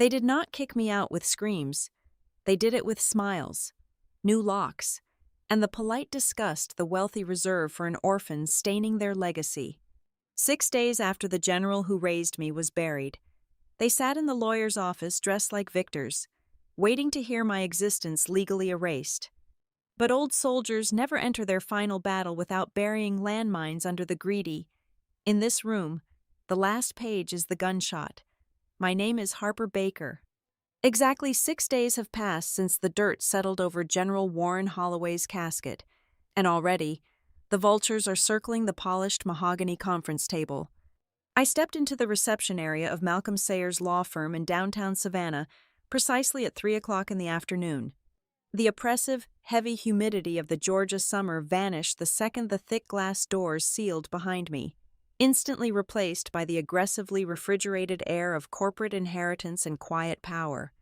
They did not kick me out with screams. They did it with smiles, new locks, and the polite disgust the wealthy reserve for an orphan staining their legacy. 6 days after the general who raised me was buried, they sat in the lawyer's office dressed like victors, waiting to hear my existence legally erased. But old soldiers never enter their final battle without burying landmines under the greedy. In this room, the last page is the gunshot. My name is Harper Baker. Exactly 6 days have passed since the dirt settled over General Warren Holloway's casket, and already, the vultures are circling the polished mahogany conference table. I stepped into the reception area of Malcolm Sayers' law firm in downtown Savannah precisely at 3 o'clock in the afternoon. The oppressive, heavy humidity of the Georgia summer vanished the second the thick glass doors sealed behind me, instantly replaced by the aggressively refrigerated air of corporate inheritance and quiet power.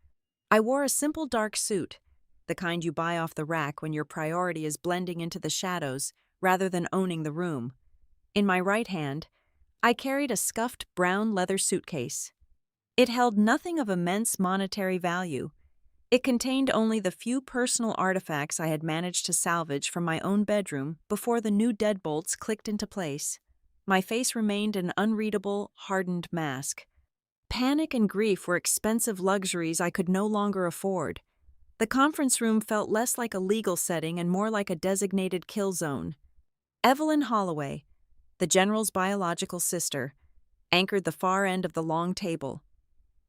I wore a simple dark suit, the kind you buy off the rack when your priority is blending into the shadows rather than owning the room. In my right hand, I carried a scuffed brown leather suitcase. It held nothing of immense monetary value. It contained only the few personal artifacts I had managed to salvage from my own bedroom before the new deadbolts clicked into place. My face remained an unreadable, hardened mask. Panic and grief were expensive luxuries I could no longer afford. The conference room felt less like a legal setting and more like a designated kill zone. Evelyn Holloway, the general's biological sister, anchored the far end of the long table.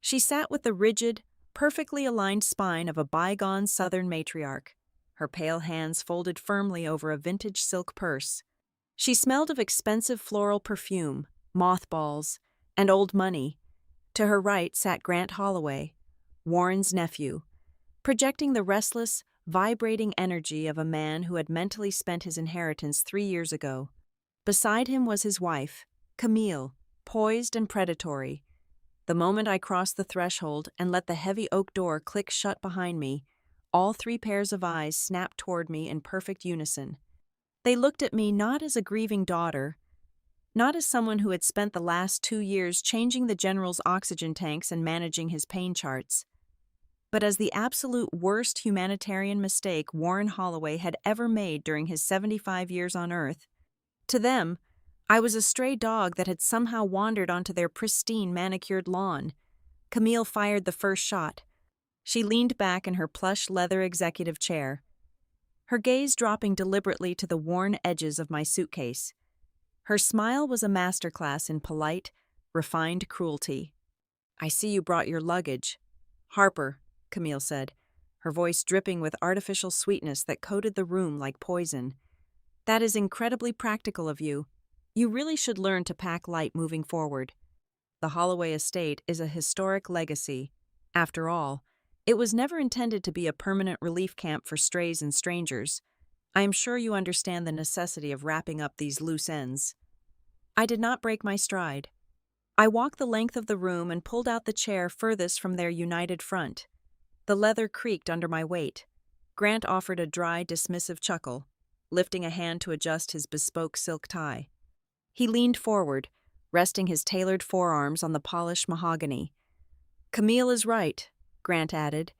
She sat with the rigid, perfectly aligned spine of a bygone Southern matriarch, her pale hands folded firmly over a vintage silk purse. She smelled of expensive floral perfume, mothballs, and old money. To her right sat Grant Holloway, Warren's nephew, projecting the restless, vibrating energy of a man who had mentally spent his inheritance 3 years ago. Beside him was his wife, Camille, poised and predatory. The moment I crossed the threshold and let the heavy oak door click shut behind me, all 3 pairs of eyes snapped toward me in perfect unison. They looked at me not as a grieving daughter, not as someone who had spent the last 2 years changing the general's oxygen tanks and managing his pain charts, but as the absolute worst humanitarian mistake Warren Holloway had ever made during his 75 years on Earth. To them, I was a stray dog that had somehow wandered onto their pristine manicured lawn. Camille fired the first shot. She leaned back in her plush leather executive chair, her gaze dropping deliberately to the worn edges of my suitcase. Her smile was a masterclass in polite, refined cruelty. "I see you brought your luggage." "Harper," Camille said, her voice dripping with artificial sweetness that coated the room like poison. "That is incredibly practical of you. You really should learn to pack light moving forward. The Holloway estate is a historic legacy. After all, it was never intended to be a permanent relief camp for strays and strangers. I am sure you understand the necessity of wrapping up these loose ends." I did not break my stride. I walked the length of the room and pulled out the chair furthest from their united front. The leather creaked under my weight. Grant offered a dry, dismissive chuckle, lifting a hand to adjust his bespoke silk tie. He leaned forward, resting his tailored forearms on the polished mahogany. "Camille is right," Grant added,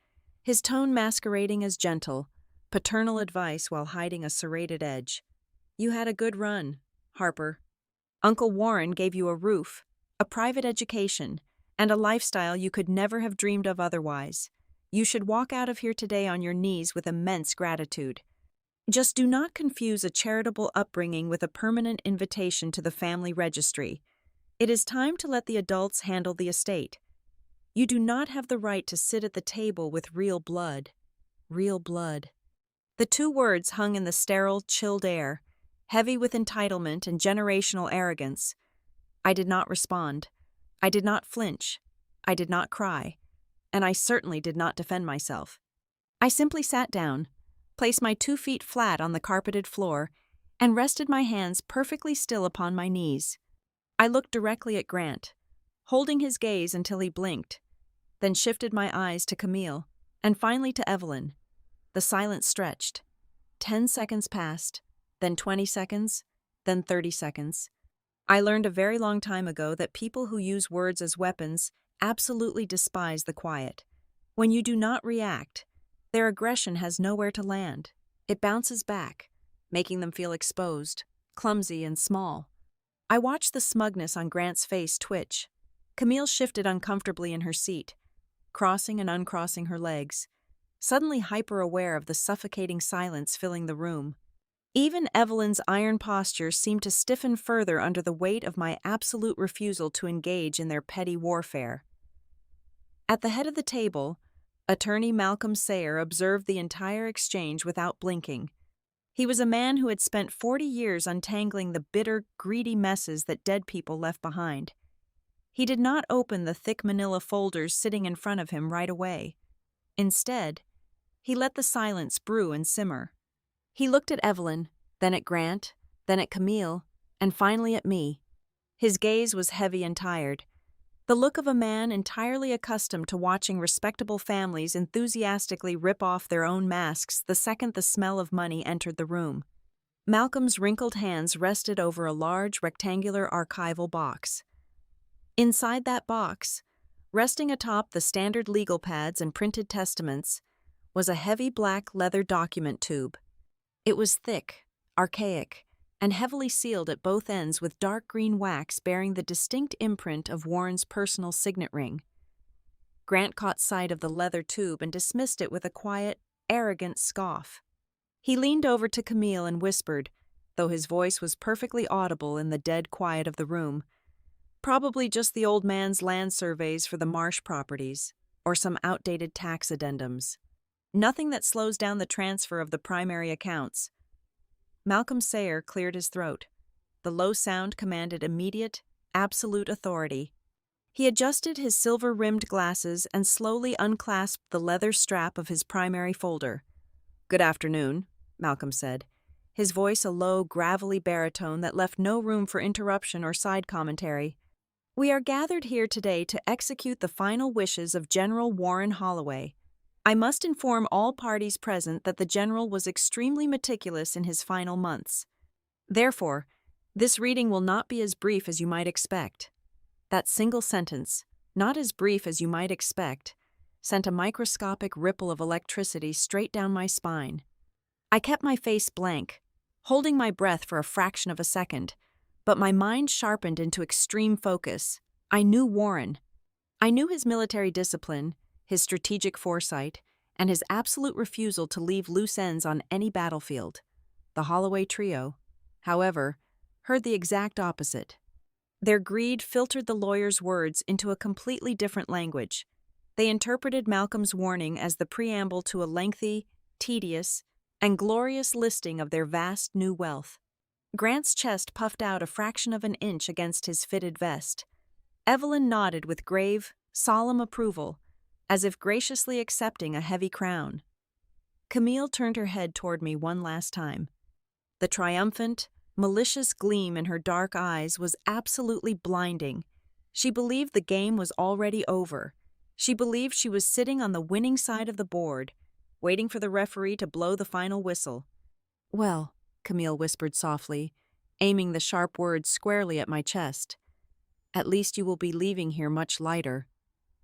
his tone masquerading as gentle, paternal advice while hiding a serrated edge. "You had a good run, Harper. Uncle Warren gave you a roof, a private education, and a lifestyle you could never have dreamed of otherwise. You should walk out of here today on your knees with immense gratitude. Just do not confuse a charitable upbringing with a permanent invitation to the family registry. It is time to let the adults handle the estate. You do not have the right to sit at the table with real blood. Real blood." The 2 words hung in the sterile, chilled air, heavy with entitlement and generational arrogance. I did not respond. I did not flinch. I did not cry. And I certainly did not defend myself. I simply sat down, placed my 2 feet flat on the carpeted floor, and rested my hands perfectly still upon my knees. I looked directly at Grant, holding his gaze until he blinked, then shifted my eyes to Camille, and finally to Evelyn. The silence stretched. 10 seconds passed, then 20 seconds, then 30 seconds. I learned a very long time ago that people who use words as weapons absolutely despise the quiet. When you do not react, their aggression has nowhere to land. It bounces back, making them feel exposed, clumsy, and small. I watched the smugness on Grant's face twitch. Camille shifted uncomfortably in her seat, crossing and uncrossing her legs, suddenly hyper-aware of the suffocating silence filling the room. Even Evelyn's iron posture seemed to stiffen further under the weight of my absolute refusal to engage in their petty warfare. At the head of the table, Attorney Malcolm Sayer observed the entire exchange without blinking. He was a man who had spent 40 years untangling the bitter, greedy messes that dead people left behind. He did not open the thick manila folders sitting in front of him right away. Instead, he let the silence brew and simmer. He looked at Evelyn, then at Grant, then at Camille, and finally at me. His gaze was heavy and tired, the look of a man entirely accustomed to watching respectable families enthusiastically rip off their own masks the second the smell of money entered the room. Malcolm's wrinkled hands rested over a large rectangular archival box. Inside that box, resting atop the standard legal pads and printed testaments, was a heavy black leather document tube. It was thick, archaic, and heavily sealed at both ends with dark green wax bearing the distinct imprint of Warren's personal signet ring. Grant caught sight of the leather tube and dismissed it with a quiet, arrogant scoff. He leaned over to Camille and whispered, though his voice was perfectly audible in the dead quiet of the room, "Probably just the old man's land surveys for the marsh properties, or some outdated tax addendums. Nothing that slows down the transfer of the primary accounts." Malcolm Sayer cleared his throat. The low sound commanded immediate, absolute authority. He adjusted his silver-rimmed glasses and slowly unclasped the leather strap of his primary folder. "Good afternoon," Malcolm said, his voice a low, gravelly baritone that left no room for interruption or side commentary. "We are gathered here today to execute the final wishes of General Warren Holloway. I must inform all parties present that the general was extremely meticulous in his final months. Therefore, this reading will not be as brief as you might expect." That single sentence, "not as brief as you might expect," sent a microscopic ripple of electricity straight down my spine. I kept my face blank, holding my breath for a fraction of a second, but my mind sharpened into extreme focus. I knew Warren. I knew his military discipline, his strategic foresight, and his absolute refusal to leave loose ends on any battlefield. The Holloway trio, however, heard the exact opposite. Their greed filtered the lawyer's words into a completely different language. They interpreted Malcolm's warning as the preamble to a lengthy, tedious, and glorious listing of their vast new wealth. Grant's chest puffed out a fraction of an inch against his fitted vest. Evelyn nodded with grave, solemn approval, as if graciously accepting a heavy crown. Camille turned her head toward me one last time. The triumphant, malicious gleam in her dark eyes was absolutely blinding. She believed the game was already over. She believed she was sitting on the winning side of the board, waiting for the referee to blow the final whistle. "Well," Camille whispered softly, aiming the sharp words squarely at my chest, "at least you will be leaving here much lighter.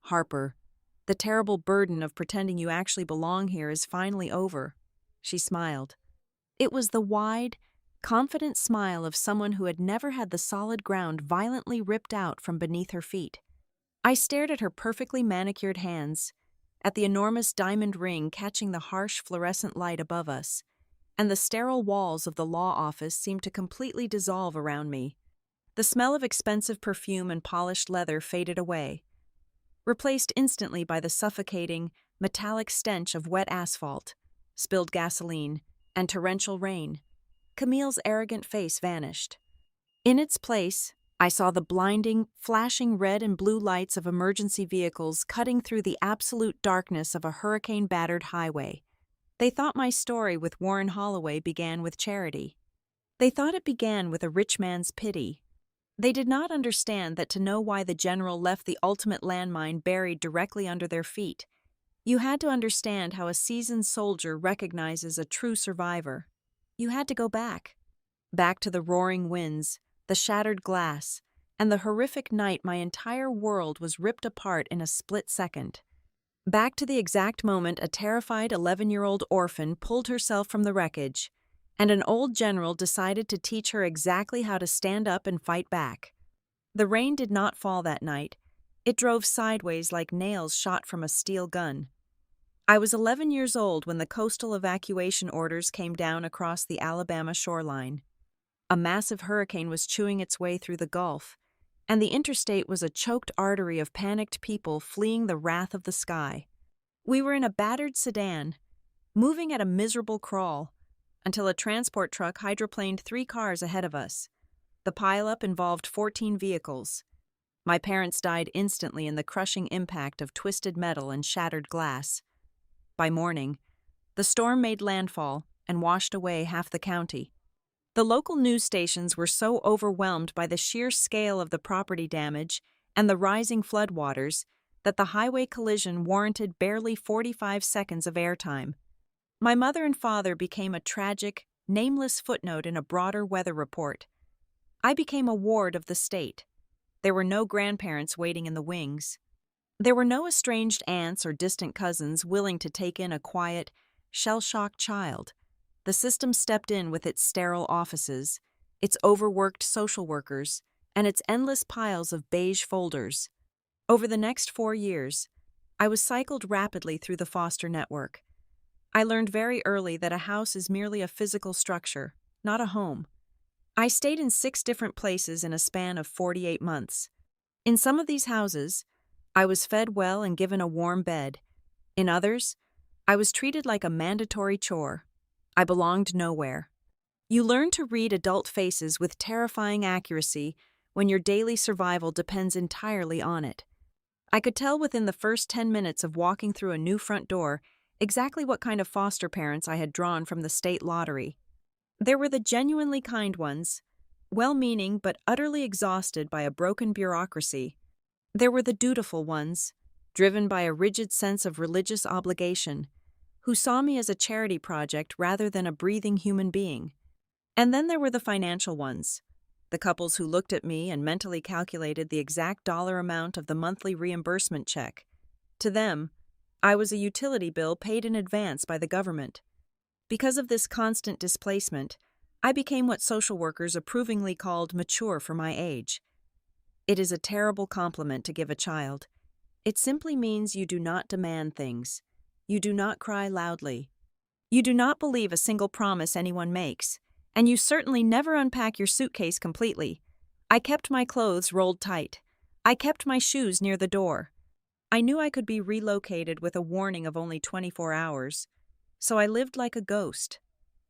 Harper, the terrible burden of pretending you actually belong here is finally over." She smiled. It was the wide, confident smile of someone who had never had the solid ground violently ripped out from beneath her feet. I stared at her perfectly manicured hands, at the enormous diamond ring catching the harsh fluorescent light above us, and the sterile walls of the law office seemed to completely dissolve around me. The smell of expensive perfume and polished leather faded away, replaced instantly by the suffocating, metallic stench of wet asphalt, spilled gasoline, and torrential rain. Camille's arrogant face vanished. In its place, I saw the blinding, flashing red and blue lights of emergency vehicles cutting through the absolute darkness of a hurricane-battered highway. They thought my story with Warren Holloway began with charity. They thought it began with a rich man's pity. They did not understand that to know why the general left the ultimate landmine buried directly under their feet, you had to understand how a seasoned soldier recognizes a true survivor. You had to go back to the roaring winds, the shattered glass, and the horrific night my entire world was ripped apart in a split second. Back to the exact moment a terrified 11-year-old orphan pulled herself from the wreckage, and an old general decided to teach her exactly how to stand up and fight back. The rain did not fall that night. It drove sideways like nails shot from a steel gun. I was 11 years old when the coastal evacuation orders came down across the Alabama shoreline. A massive hurricane was chewing its way through the Gulf, and the interstate was a choked artery of panicked people fleeing the wrath of the sky. We were in a battered sedan, moving at a miserable crawl, until a transport truck hydroplaned 3 cars ahead of us. The pileup involved 14 vehicles. My parents died instantly in the crushing impact of twisted metal and shattered glass. By morning, the storm made landfall and washed away half the county. The local news stations were so overwhelmed by the sheer scale of the property damage and the rising floodwaters that the highway collision warranted barely 45 seconds of airtime. My mother and father became a tragic, nameless footnote in a broader weather report. I became a ward of the state. There were no grandparents waiting in the wings. There were no estranged aunts or distant cousins willing to take in a quiet, shell-shocked child. The system stepped in with its sterile offices, its overworked social workers, and its endless piles of beige folders. Over the next 4 years, I was cycled rapidly through the foster network. I learned very early that a house is merely a physical structure, not a home. I stayed in 6 different places in a span of 48 months. In some of these houses, I was fed well and given a warm bed. In others, I was treated like a mandatory chore. I belonged nowhere. You learn to read adult faces with terrifying accuracy when your daily survival depends entirely on it. I could tell within the first 10 minutes of walking through a new front door exactly what kind of foster parents I had drawn from the state lottery. There were the genuinely kind ones, well-meaning but utterly exhausted by a broken bureaucracy. There were the dutiful ones, driven by a rigid sense of religious obligation, who saw me as a charity project rather than a breathing human being. And then there were the financial ones, the couples who looked at me and mentally calculated the exact dollar amount of the monthly reimbursement check. To them, I was a utility bill paid in advance by the government. Because of this constant displacement, I became what social workers approvingly called mature for my age. It is a terrible compliment to give a child. It simply means you do not demand things. You do not cry loudly. You do not believe a single promise anyone makes, and you certainly never unpack your suitcase completely. I kept my clothes rolled tight. I kept my shoes near the door. I knew I could be relocated with a warning of only 24 hours, so I lived like a ghost,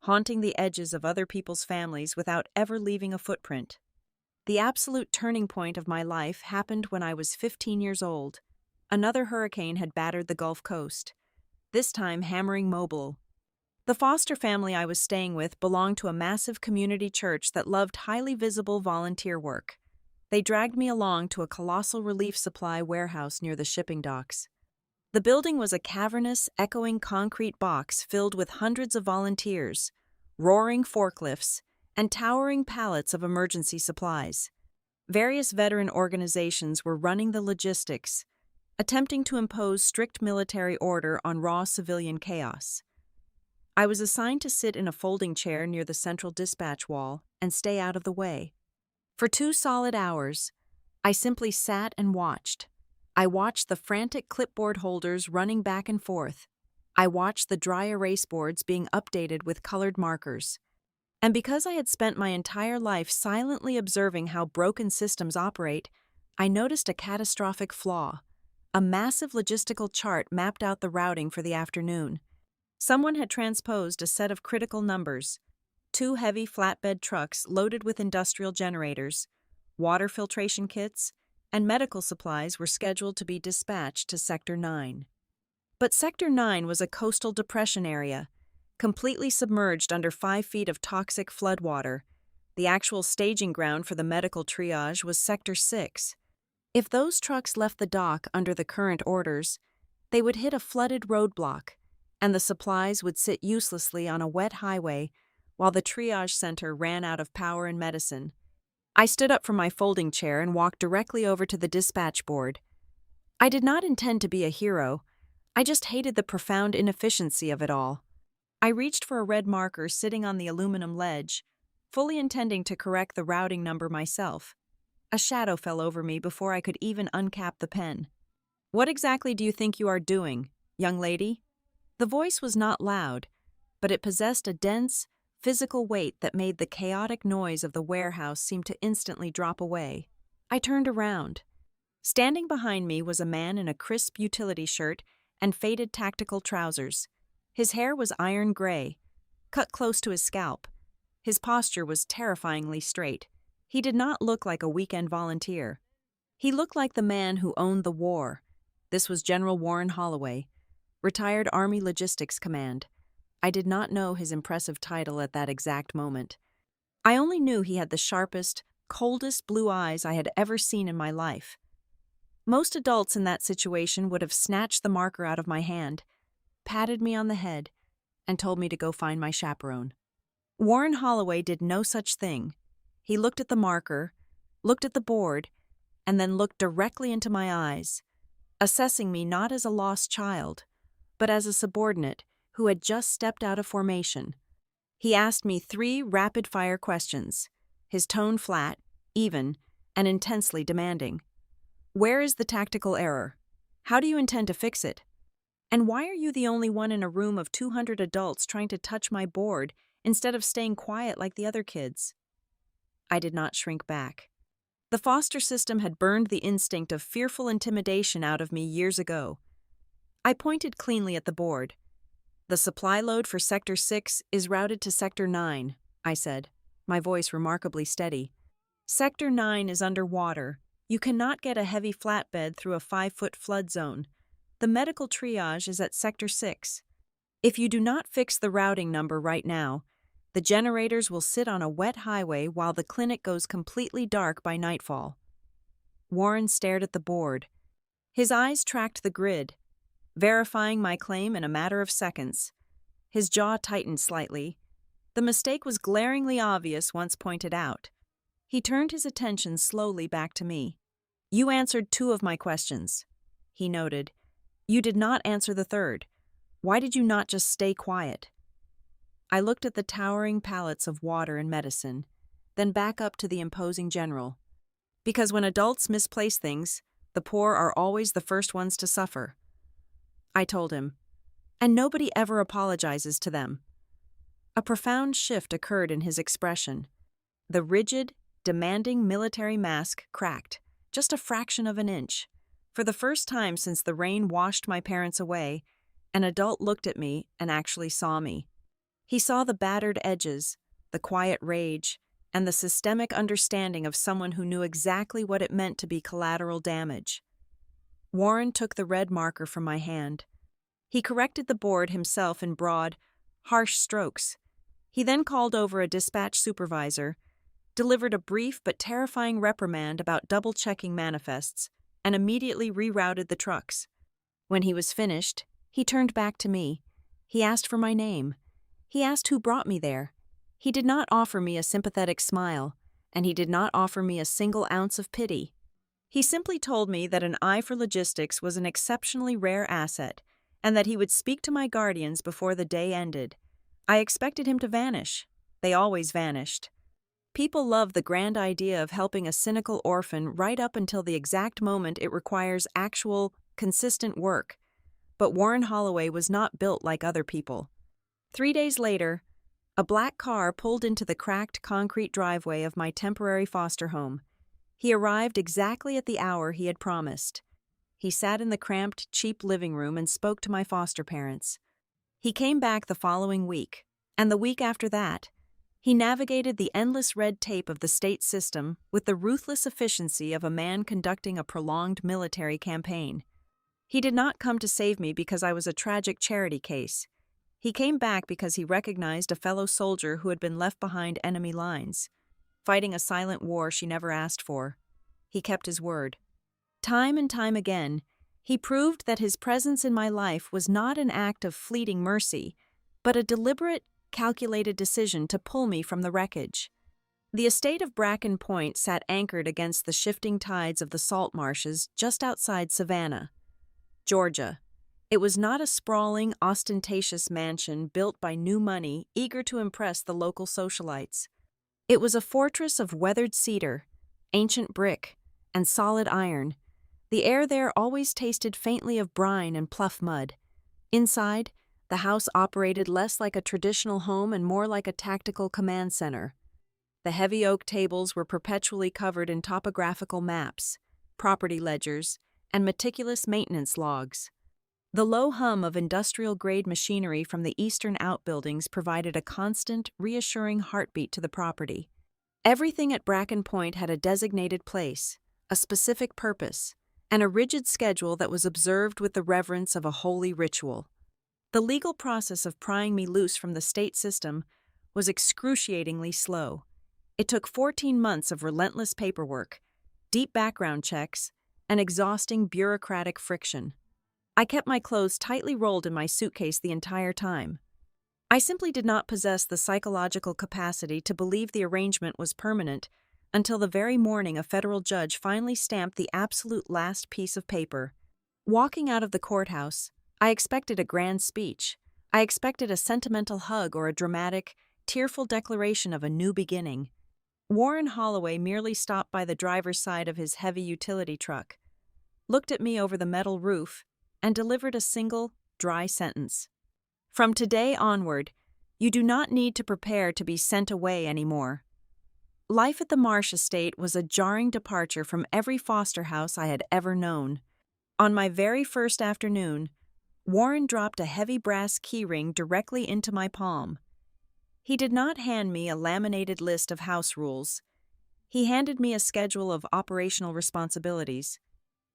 haunting the edges of other people's families without ever leaving a footprint. The absolute turning point of my life happened when I was 15 years old. Another hurricane had battered the Gulf Coast, this time hammering Mobile. The foster family I was staying with belonged to a massive community church that loved highly visible volunteer work. They dragged me along to a colossal relief supply warehouse near the shipping docks. The building was a cavernous, echoing concrete box filled with hundreds of volunteers, roaring forklifts, and towering pallets of emergency supplies. Various veteran organizations were running the logistics, attempting to impose strict military order on raw civilian chaos. I was assigned to sit in a folding chair near the central dispatch wall and stay out of the way. For 2 solid hours, I simply sat and watched. I watched the frantic clipboard holders running back and forth. I watched the dry erase boards being updated with colored markers. And because I had spent my entire life silently observing how broken systems operate, I noticed a catastrophic flaw. A massive logistical chart mapped out the routing for the afternoon. Someone had transposed a set of critical numbers. 2 heavy flatbed trucks loaded with industrial generators, water filtration kits, and medical supplies were scheduled to be dispatched to Sector 9. But Sector 9 was a coastal depression area, completely submerged under 5 feet of toxic floodwater. The actual staging ground for the medical triage was Sector 6. If those trucks left the dock under the current orders, they would hit a flooded roadblock, and the supplies would sit uselessly on a wet highway while the triage center ran out of power and medicine. I stood up from my folding chair and walked directly over to the dispatch board. I did not intend to be a hero. I just hated the profound inefficiency of it all. I reached for a red marker sitting on the aluminum ledge, fully intending to correct the routing number myself. A shadow fell over me before I could even uncap the pen. "What exactly do you think you are doing, young lady?" The voice was not loud, but it possessed a dense, physical weight that made the chaotic noise of the warehouse seem to instantly drop away. I turned around. Standing behind me was a man in a crisp utility shirt and faded tactical trousers. His hair was iron gray, cut close to his scalp. His posture was terrifyingly straight. He did not look like a weekend volunteer. He looked like the man who owned the war. This was General Warren Holloway, retired Army Logistics Command. I did not know his impressive title at that exact moment. I only knew he had the sharpest, coldest blue eyes I had ever seen in my life. Most adults in that situation would have snatched the marker out of my hand, patted me on the head, and told me to go find my chaperone. Warren Holloway did no such thing. He looked at the marker, looked at the board, and then looked directly into my eyes, assessing me not as a lost child, but as a subordinate who had just stepped out of formation. He asked me 3 rapid-fire questions, his tone flat, even, and intensely demanding. "Where is the tactical error? How do you intend to fix it? And why are you the only one in a room of 200 adults trying to touch my board instead of staying quiet like the other kids?" I did not shrink back. The foster system had burned the instinct of fearful intimidation out of me years ago. I pointed cleanly at the board. "The supply load for Sector 6 is routed to Sector 9, I said, my voice remarkably steady. "Sector 9 is underwater. You cannot get a heavy flatbed through a 5-foot flood zone. The medical triage is at Sector 6. If you do not fix the routing number right now, the generators will sit on a wet highway while the clinic goes completely dark by nightfall." Warren stared at the board. His eyes tracked the grid, verifying my claim in a matter of seconds. His jaw tightened slightly. The mistake was glaringly obvious once pointed out. He turned his attention slowly back to me. "You answered 2 of my questions," he noted. "You did not answer the 3rd. Why did you not just stay quiet?" I looked at the towering pallets of water and medicine, then back up to the imposing general. "Because when adults misplace things, the poor are always the first ones to suffer," I told him. "And nobody ever apologizes to them." A profound shift occurred in his expression. The rigid, demanding military mask cracked, just a fraction of an inch. For the first time since the rain washed my parents away, an adult looked at me and actually saw me. He saw the battered edges, the quiet rage, and the systemic understanding of someone who knew exactly what it meant to be collateral damage. Warren took the red marker from my hand. He corrected the board himself in broad, harsh strokes. He then called over a dispatch supervisor, delivered a brief but terrifying reprimand about double-checking manifests, and immediately rerouted the trucks. When he was finished, he turned back to me. He asked for my name. He asked who brought me there. He did not offer me a sympathetic smile, and he did not offer me a single ounce of pity. He simply told me that an eye for logistics was an exceptionally rare asset, and that he would speak to my guardians before the day ended. I expected him to vanish. They always vanished. People love the grand idea of helping a cynical orphan right up until the exact moment it requires actual, consistent work. But Warren Holloway was not built like other people. 3 days later, a black car pulled into the cracked concrete driveway of my temporary foster home. He arrived exactly at the hour he had promised. He sat in the cramped, cheap living room and spoke to my foster parents. He came back the following week, and the week after that. He navigated the endless red tape of the state system with the ruthless efficiency of a man conducting a prolonged military campaign. He did not come to save me because I was a tragic charity case. He came back because he recognized a fellow soldier who had been left behind enemy lines, fighting a silent war she never asked for. He kept his word. Time and time again, he proved that his presence in my life was not an act of fleeting mercy, but a deliberate, calculated decision to pull me from the wreckage. The estate of Bracken Point sat anchored against the shifting tides of the salt marshes just outside Savannah, Georgia. It was not a sprawling, ostentatious mansion built by new money eager to impress the local socialites. It was a fortress of weathered cedar, ancient brick, and solid iron. The air there always tasted faintly of brine and pluff mud. Inside, the house operated less like a traditional home and more like a tactical command center. The heavy oak tables were perpetually covered in topographical maps, property ledgers, and meticulous maintenance logs. The low hum of industrial-grade machinery from the eastern outbuildings provided a constant, reassuring heartbeat to the property. Everything at Bracken Point had a designated place, a specific purpose, and a rigid schedule that was observed with the reverence of a holy ritual. The legal process of prying me loose from the state system was excruciatingly slow. It took 14 months of relentless paperwork, deep background checks, and exhausting bureaucratic friction. I kept my clothes tightly rolled in my suitcase the entire time. I simply did not possess the psychological capacity to believe the arrangement was permanent until the very morning a federal judge finally stamped the absolute last piece of paper. Walking out of the courthouse, I expected a grand speech. I expected a sentimental hug or a dramatic, tearful declaration of a new beginning. Warren Holloway merely stopped by the driver's side of his heavy utility truck, looked at me over the metal roof, and delivered a single, dry sentence. From today onward, you do not need to prepare to be sent away anymore. Life at the Marsh estate was a jarring departure from every foster house I had ever known. On my very first afternoon, Warren dropped a heavy brass keyring directly into my palm. He did not hand me a laminated list of house rules. He handed me a schedule of operational responsibilities.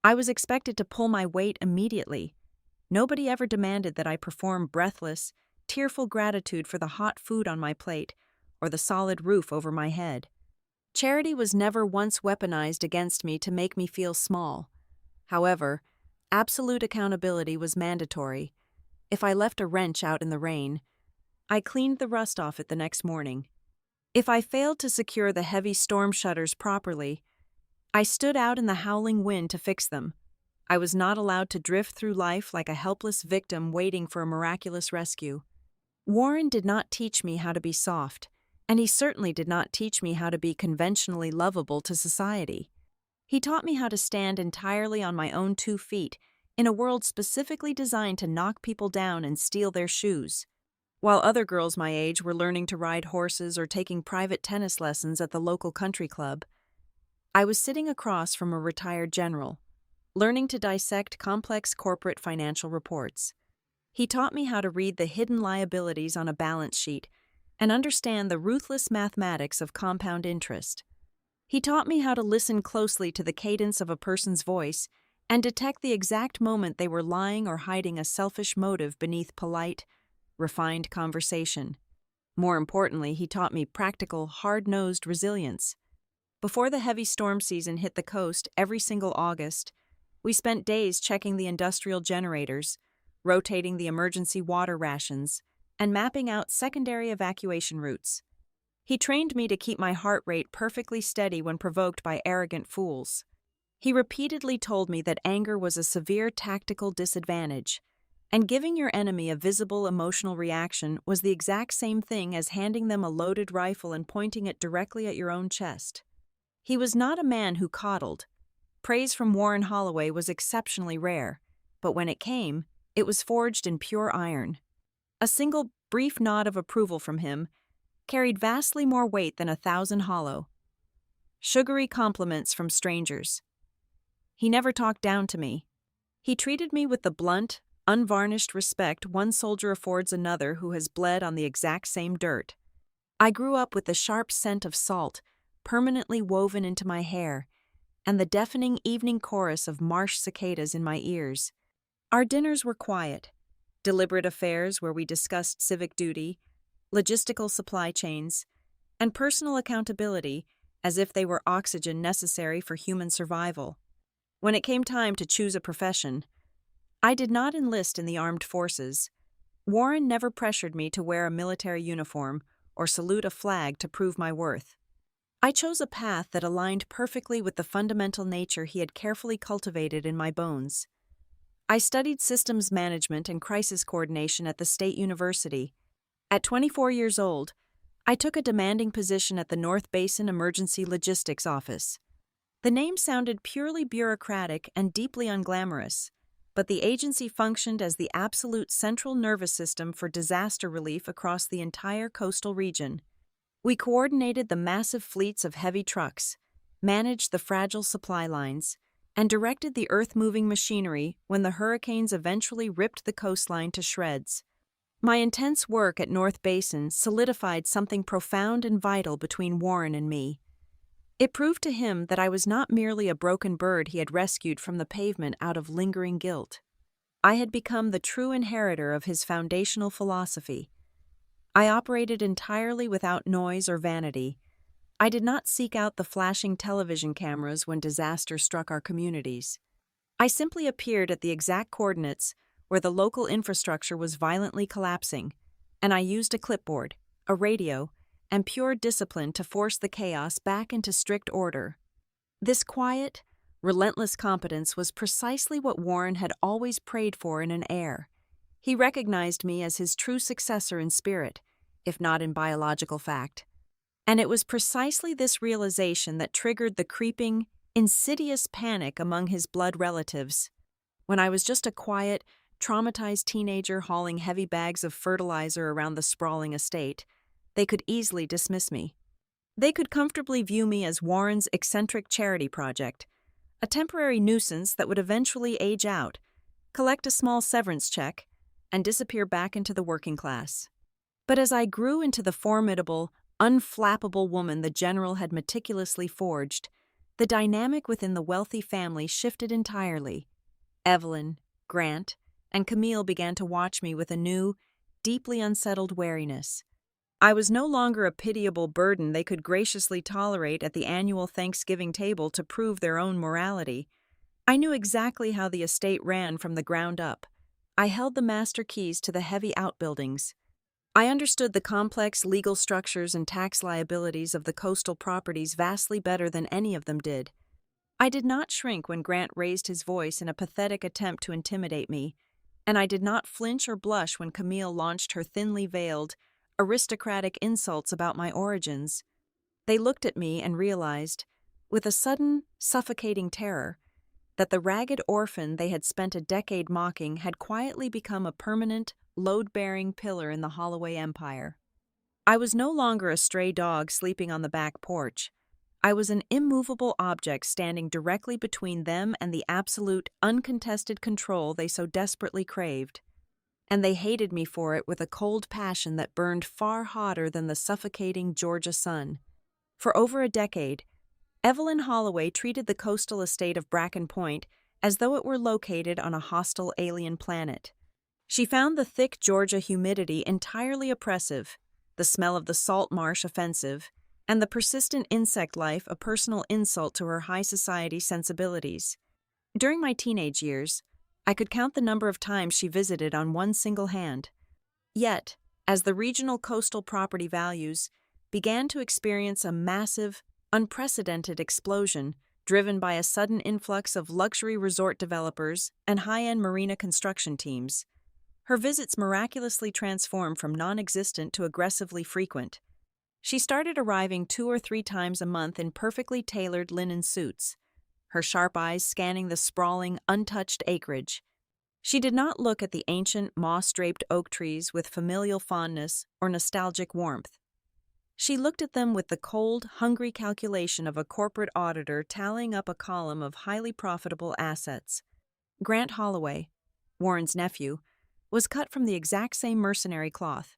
I was expected to pull my weight immediately. Nobody ever demanded that I perform breathless, tearful gratitude for the hot food on my plate or the solid roof over my head. Charity was never once weaponized against me to make me feel small. However, absolute accountability was mandatory. If I left a wrench out in the rain, I cleaned the rust off it the next morning. If I failed to secure the heavy storm shutters properly, I stood out in the howling wind to fix them. I was not allowed to drift through life like a helpless victim waiting for a miraculous rescue. Warren did not teach me how to be soft, and he certainly did not teach me how to be conventionally lovable to society. He taught me how to stand entirely on my own 2 feet in a world specifically designed to knock people down and steal their shoes. While other girls my age were learning to ride horses or taking private tennis lessons at the local country club, I was sitting across from a retired general, learning to dissect complex corporate financial reports. He taught me how to read the hidden liabilities on a balance sheet and understand the ruthless mathematics of compound interest. He taught me how to listen closely to the cadence of a person's voice and detect the exact moment they were lying or hiding a selfish motive beneath polite, refined conversation. More importantly, he taught me practical, hard-nosed resilience. Before the heavy storm season hit the coast every single August, we spent days checking the industrial generators, rotating the emergency water rations, and mapping out secondary evacuation routes. He trained me to keep my heart rate perfectly steady when provoked by arrogant fools. He repeatedly told me that anger was a severe tactical disadvantage, and giving your enemy a visible emotional reaction was the exact same thing as handing them a loaded rifle and pointing it directly at your own chest. He was not a man who coddled. Praise from Warren Holloway was exceptionally rare, but when it came, it was forged in pure iron. A single brief nod of approval from him carried vastly more weight than 1,000 hollow, sugary compliments from strangers. He never talked down to me. He treated me with the blunt, unvarnished respect one soldier affords another who has bled on the exact same dirt. I grew up with the sharp scent of salt permanently woven into my hair, and the deafening evening chorus of marsh cicadas in my ears. Our dinners were quiet, deliberate affairs where we discussed civic duty, logistical supply chains, and personal accountability as if they were oxygen necessary for human survival. When it came time to choose a profession, I did not enlist in the armed forces. Warren never pressured me to wear a military uniform or salute a flag to prove my worth. I chose a path that aligned perfectly with the fundamental nature he had carefully cultivated in my bones. I studied systems management and crisis coordination at the State University. At 24 years old, I took a demanding position at the North Basin Emergency Logistics Office. The name sounded purely bureaucratic and deeply unglamorous, but the agency functioned as the absolute central nervous system for disaster relief across the entire coastal region. We coordinated the massive fleets of heavy trucks, managed the fragile supply lines, and directed the earth-moving machinery when the hurricanes eventually ripped the coastline to shreds. My intense work at North Basin solidified something profound and vital between Warren and me. It proved to him that I was not merely a broken bird he had rescued from the pavement out of lingering guilt. I had become the true inheritor of his foundational philosophy. I operated entirely without noise or vanity. I did not seek out the flashing television cameras when disaster struck our communities. I simply appeared at the exact coordinates where the local infrastructure was violently collapsing, and I used a clipboard, a radio, and pure discipline to force the chaos back into strict order. This quiet, relentless competence was precisely what Warren had always prayed for in an heir. He recognized me as his true successor in spirit, if not in biological fact. And it was precisely this realization that triggered the creeping, insidious panic among his blood relatives. When I was just a quiet, traumatized teenager hauling heavy bags of fertilizer around the sprawling estate, they could easily dismiss me. They could comfortably view me as Warren's eccentric charity project, a temporary nuisance that would eventually age out, collect a small severance check, and disappear back into the working class. But as I grew into the formidable, unflappable woman the general had meticulously forged, the dynamic within the wealthy family shifted entirely. Evelyn, Grant, and Camille began to watch me with a new, deeply unsettled wariness. I was no longer a pitiable burden they could graciously tolerate at the annual Thanksgiving table to prove their own morality. I knew exactly how the estate ran from the ground up. I held the master keys to the heavy outbuildings. I understood the complex legal structures and tax liabilities of the coastal properties vastly better than any of them did. I did not shrink when Grant raised his voice in a pathetic attempt to intimidate me, and I did not flinch or blush when Camille launched her thinly veiled, aristocratic insults about my origins. They looked at me and realized, with a sudden, suffocating terror, that the ragged orphan they had spent a decade mocking had quietly become a permanent, load-bearing pillar in the Holloway empire. I was no longer a stray dog sleeping on the back porch. I was an immovable object standing directly between them and the absolute, uncontested control they so desperately craved. And they hated me for it with a cold passion that burned far hotter than the suffocating Georgia sun. For over a decade, Evelyn Holloway treated the coastal estate of Bracken Point as though it were located on a hostile alien planet. She found the thick Georgia humidity entirely oppressive, the smell of the salt marsh offensive, and the persistent insect life a personal insult to her high society sensibilities. During my teenage years, I could count the number of times she visited on one single hand. Yet, as the regional coastal property values began to experience a massive, unprecedented explosion driven by a sudden influx of luxury resort developers and high-end marina construction teams, her visits miraculously transformed from non-existent to aggressively frequent. She started arriving 2 or 3 times a month in perfectly tailored linen suits, her sharp eyes scanning the sprawling, untouched acreage. She did not look at the ancient, moss-draped oak trees with familial fondness or nostalgic warmth. She looked at them with the cold, hungry calculation of a corporate auditor tallying up a column of highly profitable assets. Grant Holloway, Warren's nephew, was cut from the exact same mercenary cloth,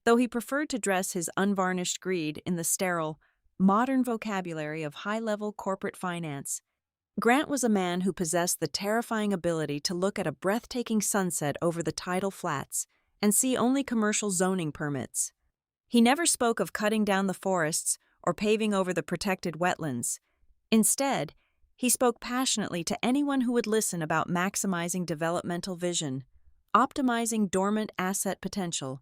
though he preferred to dress his unvarnished greed in the sterile, modern vocabulary of high-level corporate finance. Grant was a man who possessed the terrifying ability to look at a breathtaking sunset over the tidal flats and see only commercial zoning permits. He never spoke of cutting down the forests or paving over the protected wetlands. Instead, he spoke passionately to anyone who would listen about maximizing developmental vision, optimizing dormant asset potential,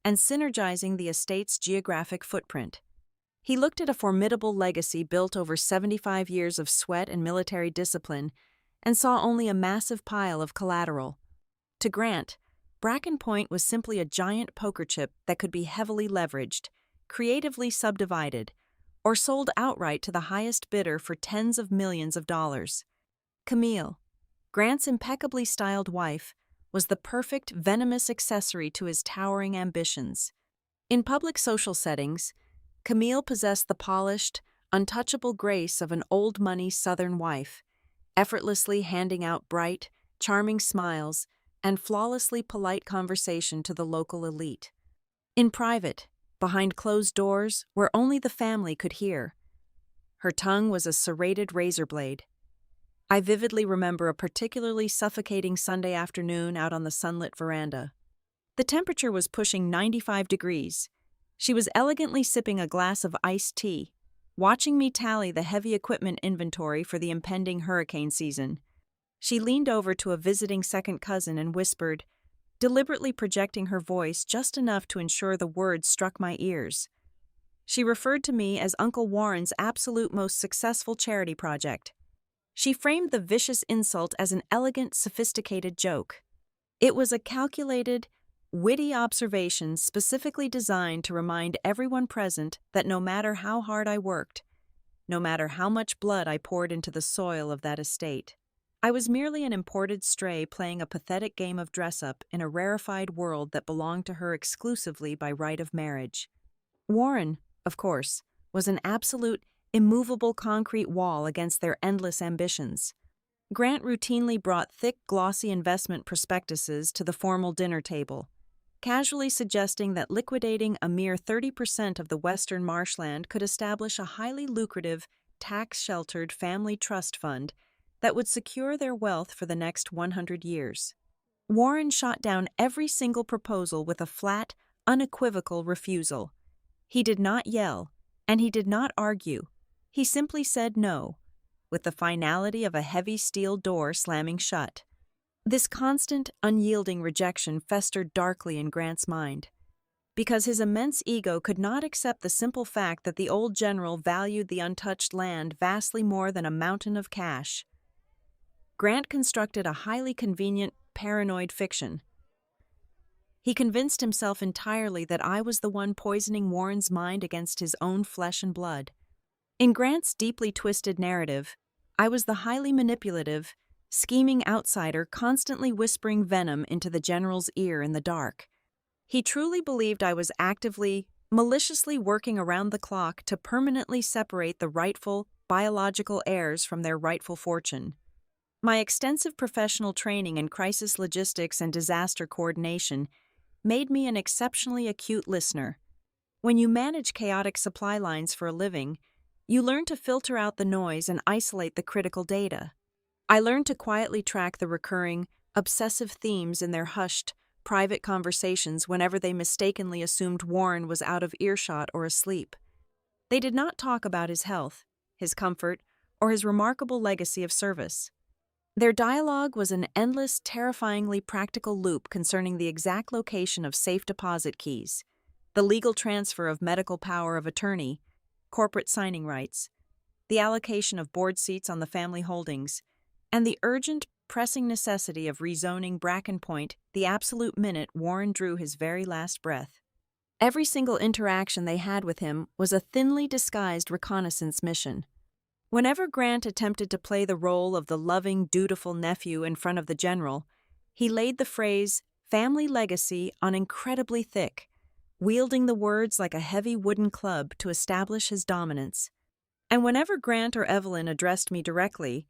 and synergizing the estate's geographic footprint. He looked at a formidable legacy built over 75 years of sweat and military discipline and saw only a massive pile of collateral. To Grant, Bracken Point was simply a giant poker chip that could be heavily leveraged, creatively subdivided, or sold outright to the highest bidder for tens of millions of dollars. Camille, Grant's impeccably styled wife, was the perfect venomous accessory to his towering ambitions. In public social settings, Camille possessed the polished, untouchable grace of an old-money Southern wife, effortlessly handing out bright, charming smiles and flawlessly polite conversation to the local elite. In private, behind closed doors where only the family could hear, her tongue was a serrated razor blade. I vividly remember a particularly suffocating Sunday afternoon out on the sunlit veranda. The temperature was pushing 95 degrees. She was elegantly sipping a glass of iced tea, watching me tally the heavy equipment inventory for the impending hurricane season. She leaned over to a visiting second cousin and whispered, deliberately projecting her voice just enough to ensure the words struck my ears. She referred to me as Uncle Warren's absolute most successful charity project. She framed the vicious insult as an elegant, sophisticated joke. It was a calculated, witty observation specifically designed to remind everyone present that no matter how hard I worked, no matter how much blood I poured into the soil of that estate, I was merely an imported stray playing a pathetic game of dress-up in a rarefied world that belonged to her exclusively by right of marriage. Warren, of course, was an absolute, immovable concrete wall against their endless ambitions. Grant routinely brought thick, glossy investment prospectuses to the formal dinner table, casually suggesting that liquidating a mere 30% of the western marshland could establish a highly lucrative, tax-sheltered family trust fund that would secure their wealth for the next 100 years. Warren shot down every single proposal with a flat, unequivocal refusal. He did not yell, and he did not argue. He simply said no, with the finality of a heavy steel door slamming shut. This constant, unyielding rejection festered darkly in Grant's mind, because his immense ego could not accept the simple fact that the old general valued the untouched land vastly more than a mountain of cash. Grant constructed a highly convenient, paranoid fiction. He convinced himself entirely that I was the one poisoning Warren's mind against his own flesh and blood. In Grant's deeply twisted narrative, I was the highly manipulative, scheming outsider constantly whispering venom into the general's ear in the dark. He truly believed I was actively, maliciously working around the clock to permanently separate the rightful, biological heirs from their rightful fortune. My extensive professional training in crisis logistics and disaster coordination made me an exceptionally acute listener. When you manage chaotic supply lines for a living, you learn to filter out the noise and isolate the critical data. I learned to quietly track the recurring, obsessive themes in their hushed, private conversations whenever they mistakenly assumed Warren was out of earshot or asleep. They did not talk about his health, his comfort, or his remarkable legacy of service. Their dialogue was an endless, terrifyingly practical loop concerning the exact location of safe deposit keys, the legal transfer of medical power of attorney, corporate signing rights, the allocation of board seats on the family holdings, and the urgent, pressing necessity of rezoning Bracken Point the absolute minute Warren drew his very last breath. Every single interaction they had with him was a thinly disguised reconnaissance mission. Whenever Grant attempted to play the role of the loving, dutiful nephew in front of the general, he laid the phrase family legacy on incredibly thick, wielding the words like a heavy wooden club to establish his dominance. And whenever Grant or Evelyn addressed me directly,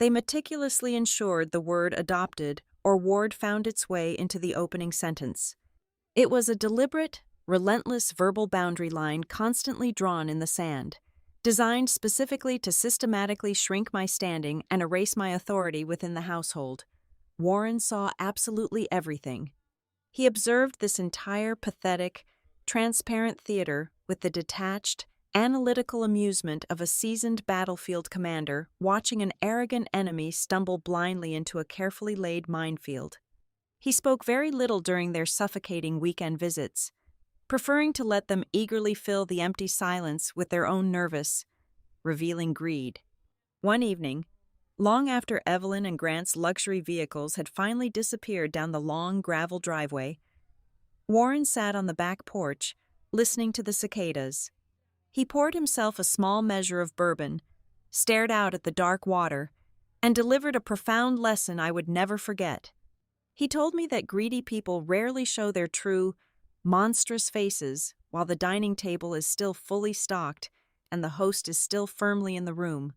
they meticulously ensured the word adopted or Ward found its way into the opening sentence. It was a deliberate, relentless verbal boundary line constantly drawn in the sand, designed specifically to systematically shrink my standing and erase my authority within the household. Warren saw absolutely everything. He observed this entire pathetic, transparent theater with the detached, analytical amusement of a seasoned battlefield commander watching an arrogant enemy stumble blindly into a carefully laid minefield. He spoke very little during their suffocating weekend visits, preferring to let them eagerly fill the empty silence with their own nervous, revealing greed. One evening, long after Evelyn and Grant's luxury vehicles had finally disappeared down the long gravel driveway, Warren sat on the back porch, listening to the cicadas. He poured himself a small measure of bourbon, stared out at the dark water, and delivered a profound lesson I would never forget. He told me that greedy people rarely show their true, monstrous faces while the dining table is still fully stocked and the host is still firmly in the room.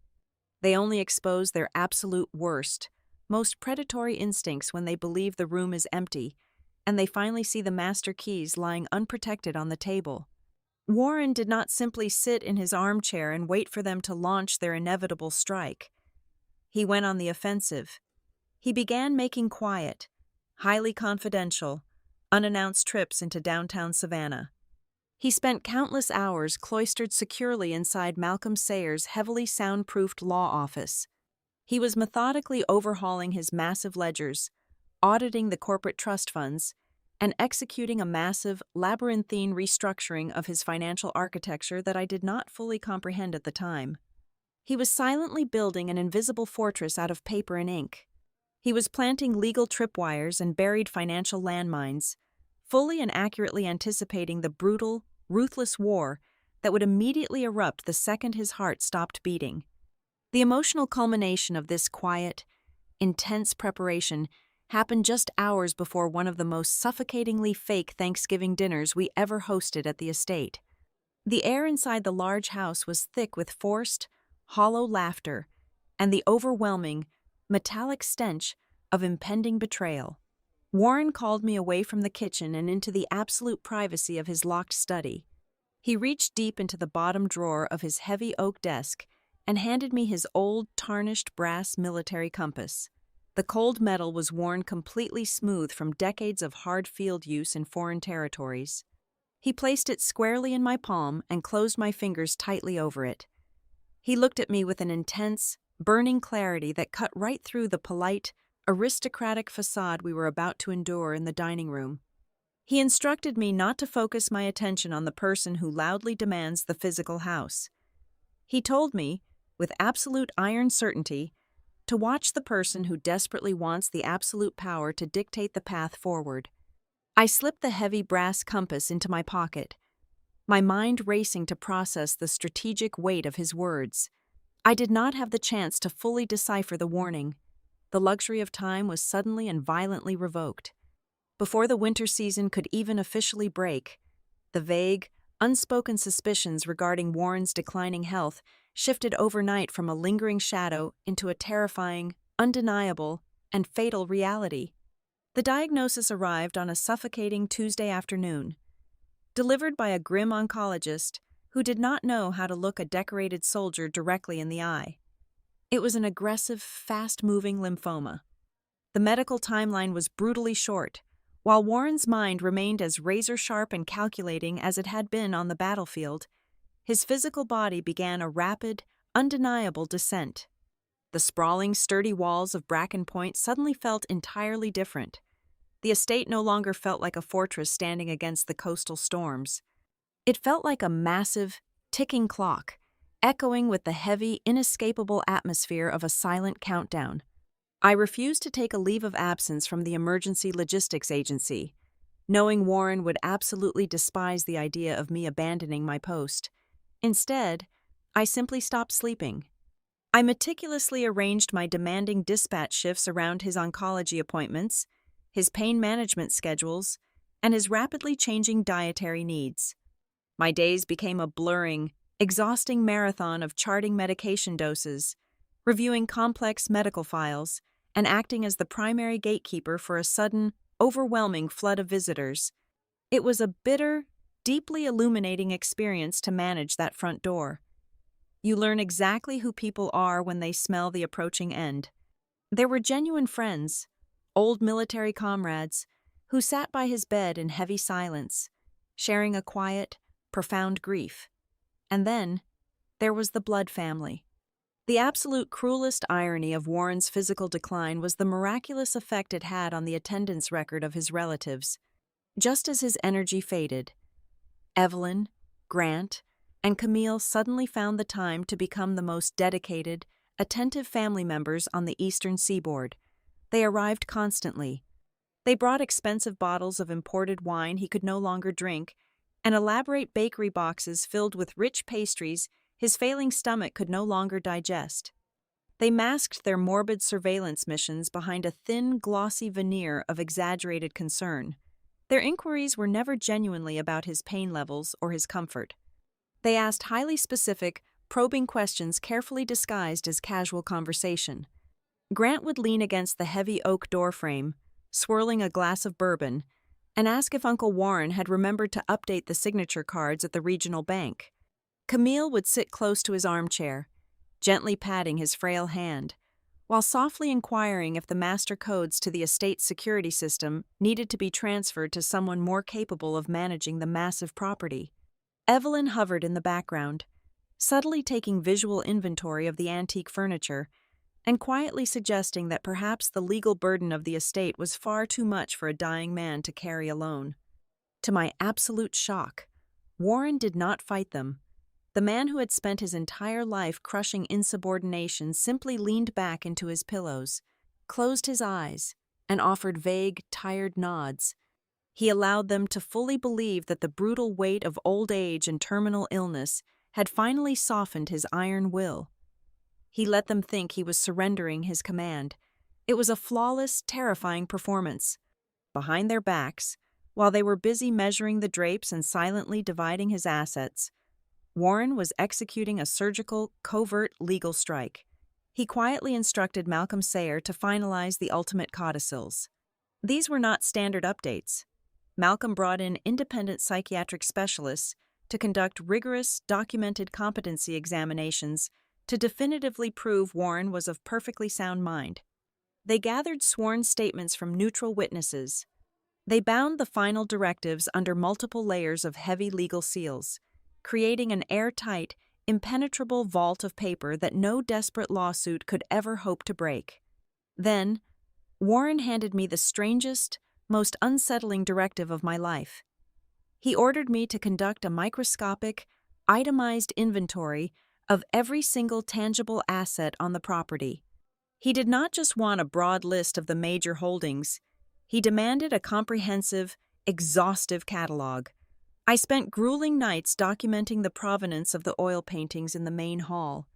They only expose their absolute worst, most predatory instincts when they believe the room is empty, and they finally see the master keys lying unprotected on the table. Warren did not simply sit in his armchair and wait for them to launch their inevitable strike. He went on the offensive. He began making quiet, highly confidential, unannounced trips into downtown Savannah. He spent countless hours cloistered securely inside Malcolm Sayers' heavily soundproofed law office. He was methodically overhauling his massive ledgers, auditing the corporate trust funds, and executing a massive, labyrinthine restructuring of his financial architecture that I did not fully comprehend at the time. He was silently building an invisible fortress out of paper and ink. He was planting legal tripwires and buried financial landmines, fully and accurately anticipating the brutal, ruthless war that would immediately erupt the second his heart stopped beating. The emotional culmination of this quiet, intense preparation happened just hours before one of the most suffocatingly fake Thanksgiving dinners we ever hosted at the estate. The air inside the large house was thick with forced, hollow laughter and the overwhelming, metallic stench of impending betrayal. Warren called me away from the kitchen and into the absolute privacy of his locked study. He reached deep into the bottom drawer of his heavy oak desk and handed me his old, tarnished brass military compass. The cold metal was worn completely smooth from decades of hard field use in foreign territories. He placed it squarely in my palm and closed my fingers tightly over it. He looked at me with an intense, burning clarity that cut right through the polite, aristocratic facade we were about to endure in the dining room. He instructed me not to focus my attention on the person who loudly demands the physical house. He told me, with absolute iron certainty, to watch the person who desperately wants the absolute power to dictate the path forward. I slipped the heavy brass compass into my pocket, my mind racing to process the strategic weight of his words. I did not have the chance to fully decipher the warning. The luxury of time was suddenly and violently revoked. Before the winter season could even officially break, the vague, unspoken suspicions regarding Warren's declining health shifted overnight from a lingering shadow into a terrifying, undeniable, and fatal reality. The diagnosis arrived on a suffocating Tuesday afternoon, delivered by a grim oncologist who did not know how to look a decorated soldier directly in the eye. It was an aggressive, fast-moving lymphoma. The medical timeline was brutally short, while Warren's mind remained as razor-sharp and calculating as it had been on the battlefield. His physical body began a rapid, undeniable descent. The sprawling, sturdy walls of Bracken Point suddenly felt entirely different. The estate no longer felt like a fortress standing against the coastal storms. It felt like a massive, ticking clock, echoing with the heavy, inescapable atmosphere of a silent countdown. I refused to take a leave of absence from the emergency logistics agency, knowing Warren would absolutely despise the idea of me abandoning my post. Instead, I simply stopped sleeping. I meticulously arranged my demanding dispatch shifts around his oncology appointments, his pain management schedules, and his rapidly changing dietary needs. My days became a blurring, exhausting marathon of charting medication doses, reviewing complex medical files, and acting as the primary gatekeeper for a sudden, overwhelming flood of visitors. It was a bitter, deeply illuminating experience to manage that front door. You learn exactly who people are when they smell the approaching end. There were genuine friends, old military comrades, who sat by his bed in heavy silence, sharing a quiet, profound grief. And then, there was the blood family. The absolute cruelest irony of Warren's physical decline was the miraculous effect it had on the attendance record of his relatives. Just as his energy faded, Evelyn, Grant, and Camille suddenly found the time to become the most dedicated, attentive family members on the eastern seaboard. They arrived constantly. They brought expensive bottles of imported wine he could no longer drink, and elaborate bakery boxes filled with rich pastries his failing stomach could no longer digest. They masked their morbid surveillance missions behind a thin, glossy veneer of exaggerated concern. Their inquiries were never genuinely about his pain levels or his comfort. They asked highly specific, probing questions carefully disguised as casual conversation. Grant would lean against the heavy oak doorframe, swirling a glass of bourbon, and ask if Uncle Warren had remembered to update the signature cards at the regional bank. Camille would sit close to his armchair, gently patting his frail hand, while softly inquiring if the master codes to the estate's security system needed to be transferred to someone more capable of managing the massive property. Evelyn hovered in the background, subtly taking visual inventory of the antique furniture and quietly suggesting that perhaps the legal burden of the estate was far too much for a dying man to carry alone. To my absolute shock, Warren did not fight them. The man who had spent his entire life crushing insubordination simply leaned back into his pillows, closed his eyes, and offered vague, tired nods. He allowed them to fully believe that the brutal weight of old age and terminal illness had finally softened his iron will. He let them think he was surrendering his command. It was a flawless, terrifying performance. Behind their backs, while they were busy measuring the drapes and silently dividing his assets, Warren was executing a surgical, covert legal strike. He quietly instructed Malcolm Sayer to finalize the ultimate codicils. These were not standard updates. Malcolm brought in independent psychiatric specialists to conduct rigorous, documented competency examinations to definitively prove Warren was of perfectly sound mind. They gathered sworn statements from neutral witnesses. They bound the final directives under multiple layers of heavy legal seals, creating an airtight, impenetrable vault of paper that no desperate lawsuit could ever hope to break. Then, Warren handed me the strangest, most unsettling directive of my life. He ordered me to conduct a microscopic, itemized inventory of every single tangible asset on the property. He did not just want a broad list of the major holdings. He demanded a comprehensive, exhaustive catalog. I spent grueling nights documenting the provenance of the oil paintings in the main hall.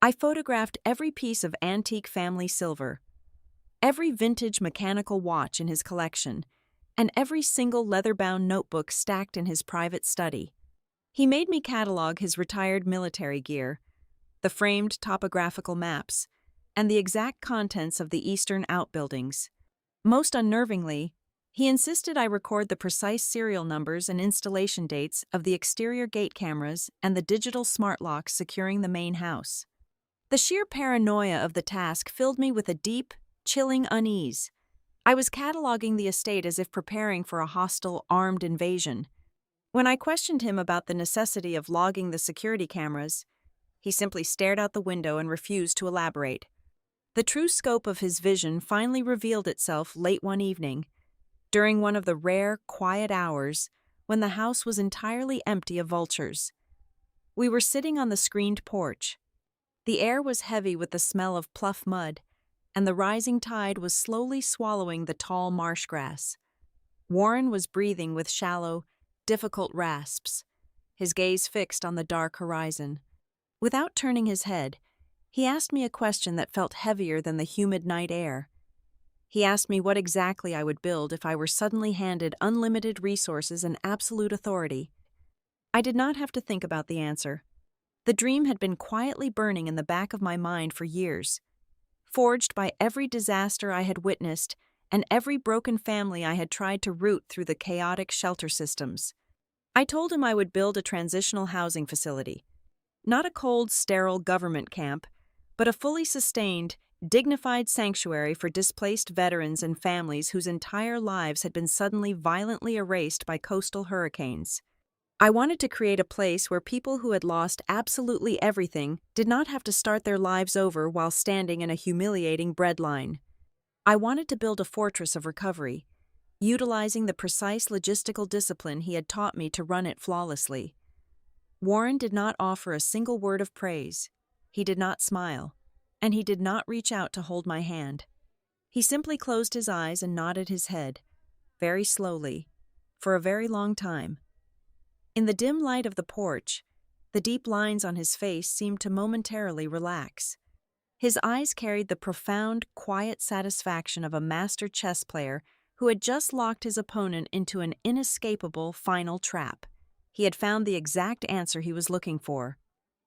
I photographed every piece of antique family silver, every vintage mechanical watch in his collection, and every single leather-bound notebook stacked in his private study. He made me catalog his retired military gear, the framed topographical maps, and the exact contents of the eastern outbuildings. Most unnervingly, he insisted I record the precise serial numbers and installation dates of the exterior gate cameras and the digital smart locks securing the main house. The sheer paranoia of the task filled me with a deep, chilling unease. I was cataloging the estate as if preparing for a hostile, armed invasion. When I questioned him about the necessity of logging the security cameras, he simply stared out the window and refused to elaborate. The true scope of his vision finally revealed itself late one evening, during one of the rare, quiet hours when the house was entirely empty of vultures. We were sitting on the screened porch. The air was heavy with the smell of pluff mud, and the rising tide was slowly swallowing the tall marsh grass. Warren was breathing with shallow, difficult rasps, his gaze fixed on the dark horizon. Without turning his head, he asked me a question that felt heavier than the humid night air. He asked me what exactly I would build if I were suddenly handed unlimited resources and absolute authority. I did not have to think about the answer. The dream had been quietly burning in the back of my mind for years, forged by every disaster I had witnessed and every broken family I had tried to root through the chaotic shelter systems. I told him I would build a transitional housing facility, not a cold, sterile government camp, but a fully sustained, dignified sanctuary for displaced veterans and families whose entire lives had been suddenly violently erased by coastal hurricanes. I wanted to create a place where people who had lost absolutely everything did not have to start their lives over while standing in a humiliating breadline. I wanted to build a fortress of recovery, utilizing the precise logistical discipline he had taught me to run it flawlessly. Warren did not offer a single word of praise. He did not smile, and he did not reach out to hold my hand. He simply closed his eyes and nodded his head, very slowly, for a very long time. In the dim light of the porch, the deep lines on his face seemed to momentarily relax. His eyes carried the profound, quiet satisfaction of a master chess player who had just locked his opponent into an inescapable final trap. He had found the exact answer he was looking for.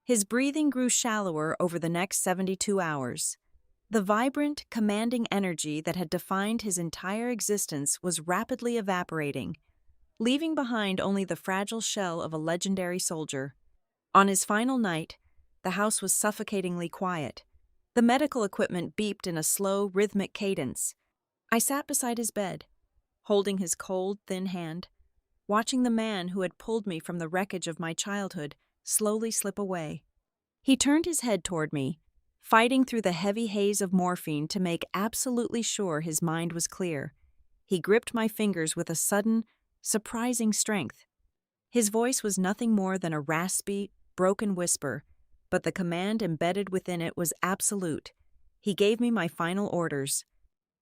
His breathing grew shallower over the next 72 hours. The vibrant, commanding energy that had defined his entire existence was rapidly evaporating, leaving behind only the fragile shell of a legendary soldier. On his final night, the house was suffocatingly quiet. The medical equipment beeped in a slow, rhythmic cadence. I sat beside his bed, holding his cold, thin hand, watching the man who had pulled me from the wreckage of my childhood slowly slip away. He turned his head toward me, fighting through the heavy haze of morphine to make absolutely sure his mind was clear. He gripped my fingers with a sudden, surprising strength. His voice was nothing more than a raspy, broken whisper, but the command embedded within it was absolute. He gave me my final orders.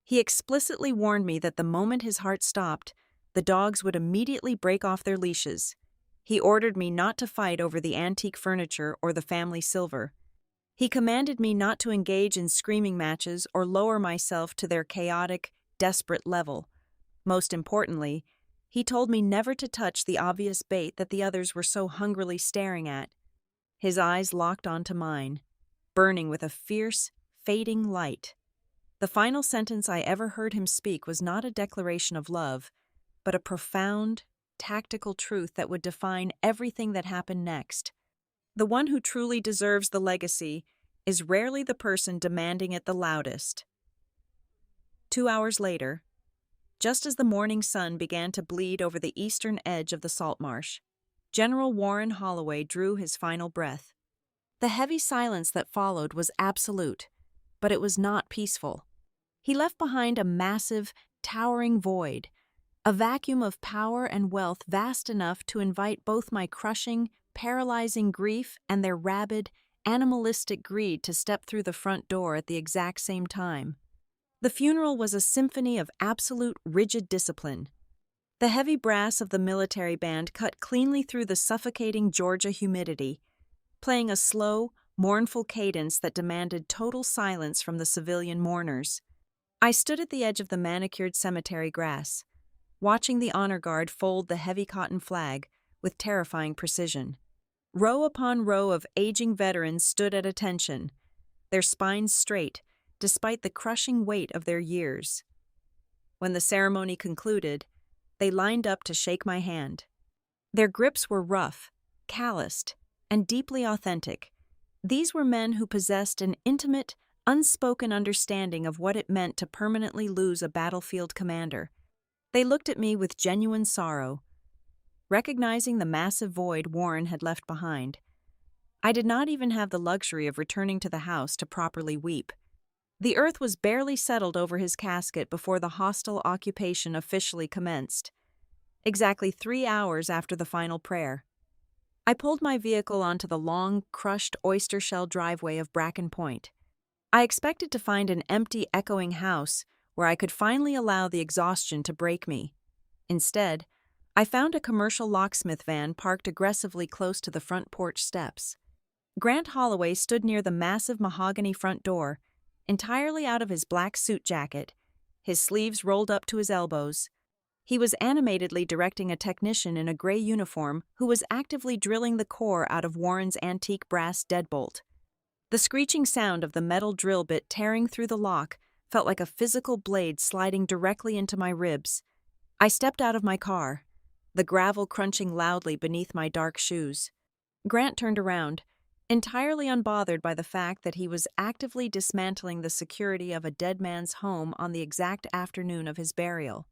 He explicitly warned me that the moment his heart stopped, the dogs would immediately break off their leashes. He ordered me not to fight over the antique furniture or the family silver. He commanded me not to engage in screaming matches or lower myself to their chaotic, desperate level. Most importantly, he told me never to touch the obvious bait that the others were so hungrily staring at. His eyes locked onto mine, burning with a fierce, fading light. The final sentence I ever heard him speak was not a declaration of love, but a profound, tactical truth that would define everything that happened next. The one who truly deserves the legacy is rarely the person demanding it the loudest. 2 hours later, just as the morning sun began to bleed over the eastern edge of the salt marsh, General Warren Holloway drew his final breath. The heavy silence that followed was absolute, but it was not peaceful. He left behind a massive, towering void, a vacuum of power and wealth vast enough to invite both my crushing, paralyzing grief and their rabid, animalistic greed to step through the front door at the exact same time. The funeral was a symphony of absolute, rigid discipline. The heavy brass of the military band cut cleanly through the suffocating Georgia humidity, playing a slow, mournful cadence that demanded total silence from the civilian mourners. I stood at the edge of the manicured cemetery grass, watching the honor guard fold the heavy cotton flag with terrifying precision. Row upon row of aging veterans stood at attention, their spines straight, despite the crushing weight of their years. When the ceremony concluded, they lined up to shake my hand. Their grips were rough, calloused, and deeply authentic. These were men who possessed an intimate, unspoken understanding of what it meant to permanently lose a battlefield commander. They looked at me with genuine sorrow, recognizing the massive void Warren had left behind. I did not even have the luxury of returning to the house to properly weep. The earth was barely settled over his casket before the hostile occupation officially commenced, exactly 3 hours after the final prayer. I pulled my vehicle onto the long, crushed oyster shell driveway of Bracken Point. I expected to find an empty, echoing house where I could finally allow the exhaustion to break me. Instead, I found a commercial locksmith van parked aggressively close to the front porch steps. Grant Holloway stood near the massive mahogany front door, entirely out of his black suit jacket, his sleeves rolled up to his elbows. He was animatedly directing a technician in a gray uniform who was actively drilling the core out of Warren's antique brass deadbolt. The screeching sound of the metal drill bit tearing through the lock felt like a physical blade sliding directly into my ribs. I stepped out of my car, the gravel crunching loudly beneath my dark shoes. Grant turned around, entirely unbothered by the fact that he was actively dismantling the security of a dead man's home on the exact afternoon of his burial.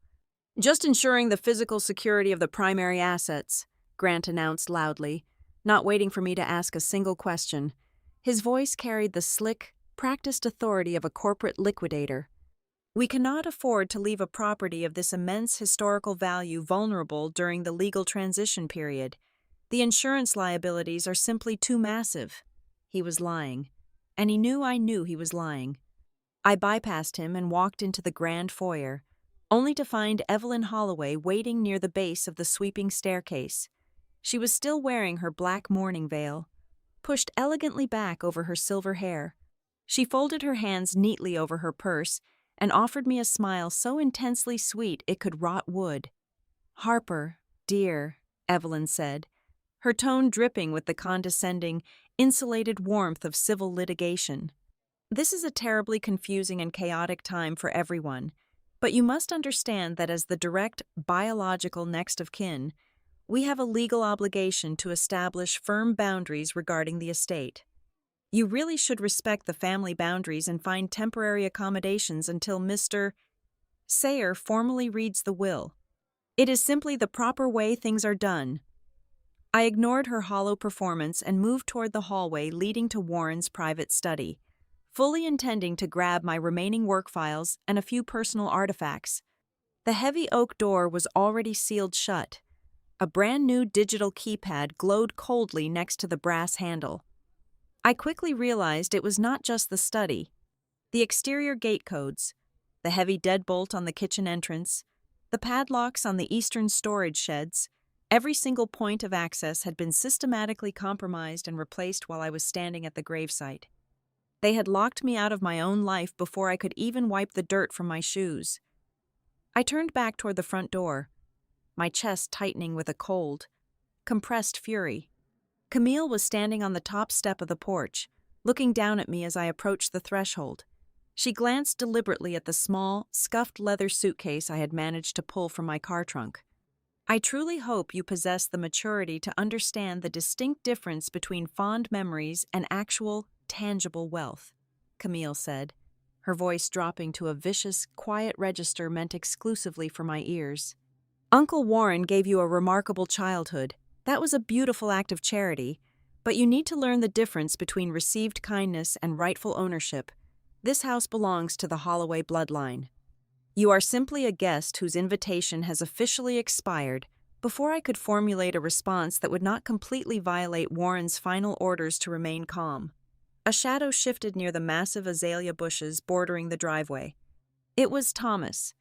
"Just ensuring the physical security of the primary assets," Grant announced loudly, not waiting for me to ask a single question. His voice carried the slick, practiced authority of a corporate liquidator. We cannot afford to leave a property of this immense historical value vulnerable during the legal transition period. The insurance liabilities are simply too massive. He was lying, and he knew I knew he was lying. I bypassed him and walked into the grand foyer, only to find Evelyn Holloway waiting near the base of the sweeping staircase. She was still wearing her black mourning veil, pushed elegantly back over her silver hair. She folded her hands neatly over her purse and offered me a smile so intensely sweet it could rot wood. "Harper, dear," Evelyn said, her tone dripping with the condescending, insulated warmth of civil litigation. "This is a terribly confusing and chaotic time for everyone, but you must understand that as the direct, biological next of kin, we have a legal obligation to establish firm boundaries regarding the estate. You really should respect the family boundaries and find temporary accommodations until Mr. Sayer formally reads the will. It is simply the proper way things are done." I ignored her hollow performance and moved toward the hallway leading to Warren's private study, fully intending to grab my remaining work files and a few personal artifacts. The heavy oak door was already sealed shut. A brand new digital keypad glowed coldly next to the brass handle. I quickly realized it was not just the study. The exterior gate codes, the heavy deadbolt on the kitchen entrance, the padlocks on the eastern storage sheds, every single point of access had been systematically compromised and replaced while I was standing at the gravesite. They had locked me out of my own life before I could even wipe the dirt from my shoes. I turned back toward the front door, my chest tightening with a cold, compressed fury. Camille was standing on the top step of the porch, looking down at me as I approached the threshold. She glanced deliberately at the small, scuffed leather suitcase I had managed to pull from my car trunk. "I truly hope you possess the maturity to understand the distinct difference between fond memories and actual, tangible wealth," Camille said, her voice dropping to a vicious, quiet register meant exclusively for my ears. "Uncle Warren gave you a remarkable childhood. That was a beautiful act of charity, but you need to learn the difference between received kindness and rightful ownership. This house belongs to the Holloway bloodline. You are simply a guest whose invitation has officially expired." Before I could formulate a response that would not completely violate Warren's final orders to remain calm, a shadow shifted near the massive azalea bushes bordering the driveway. It was Thomas,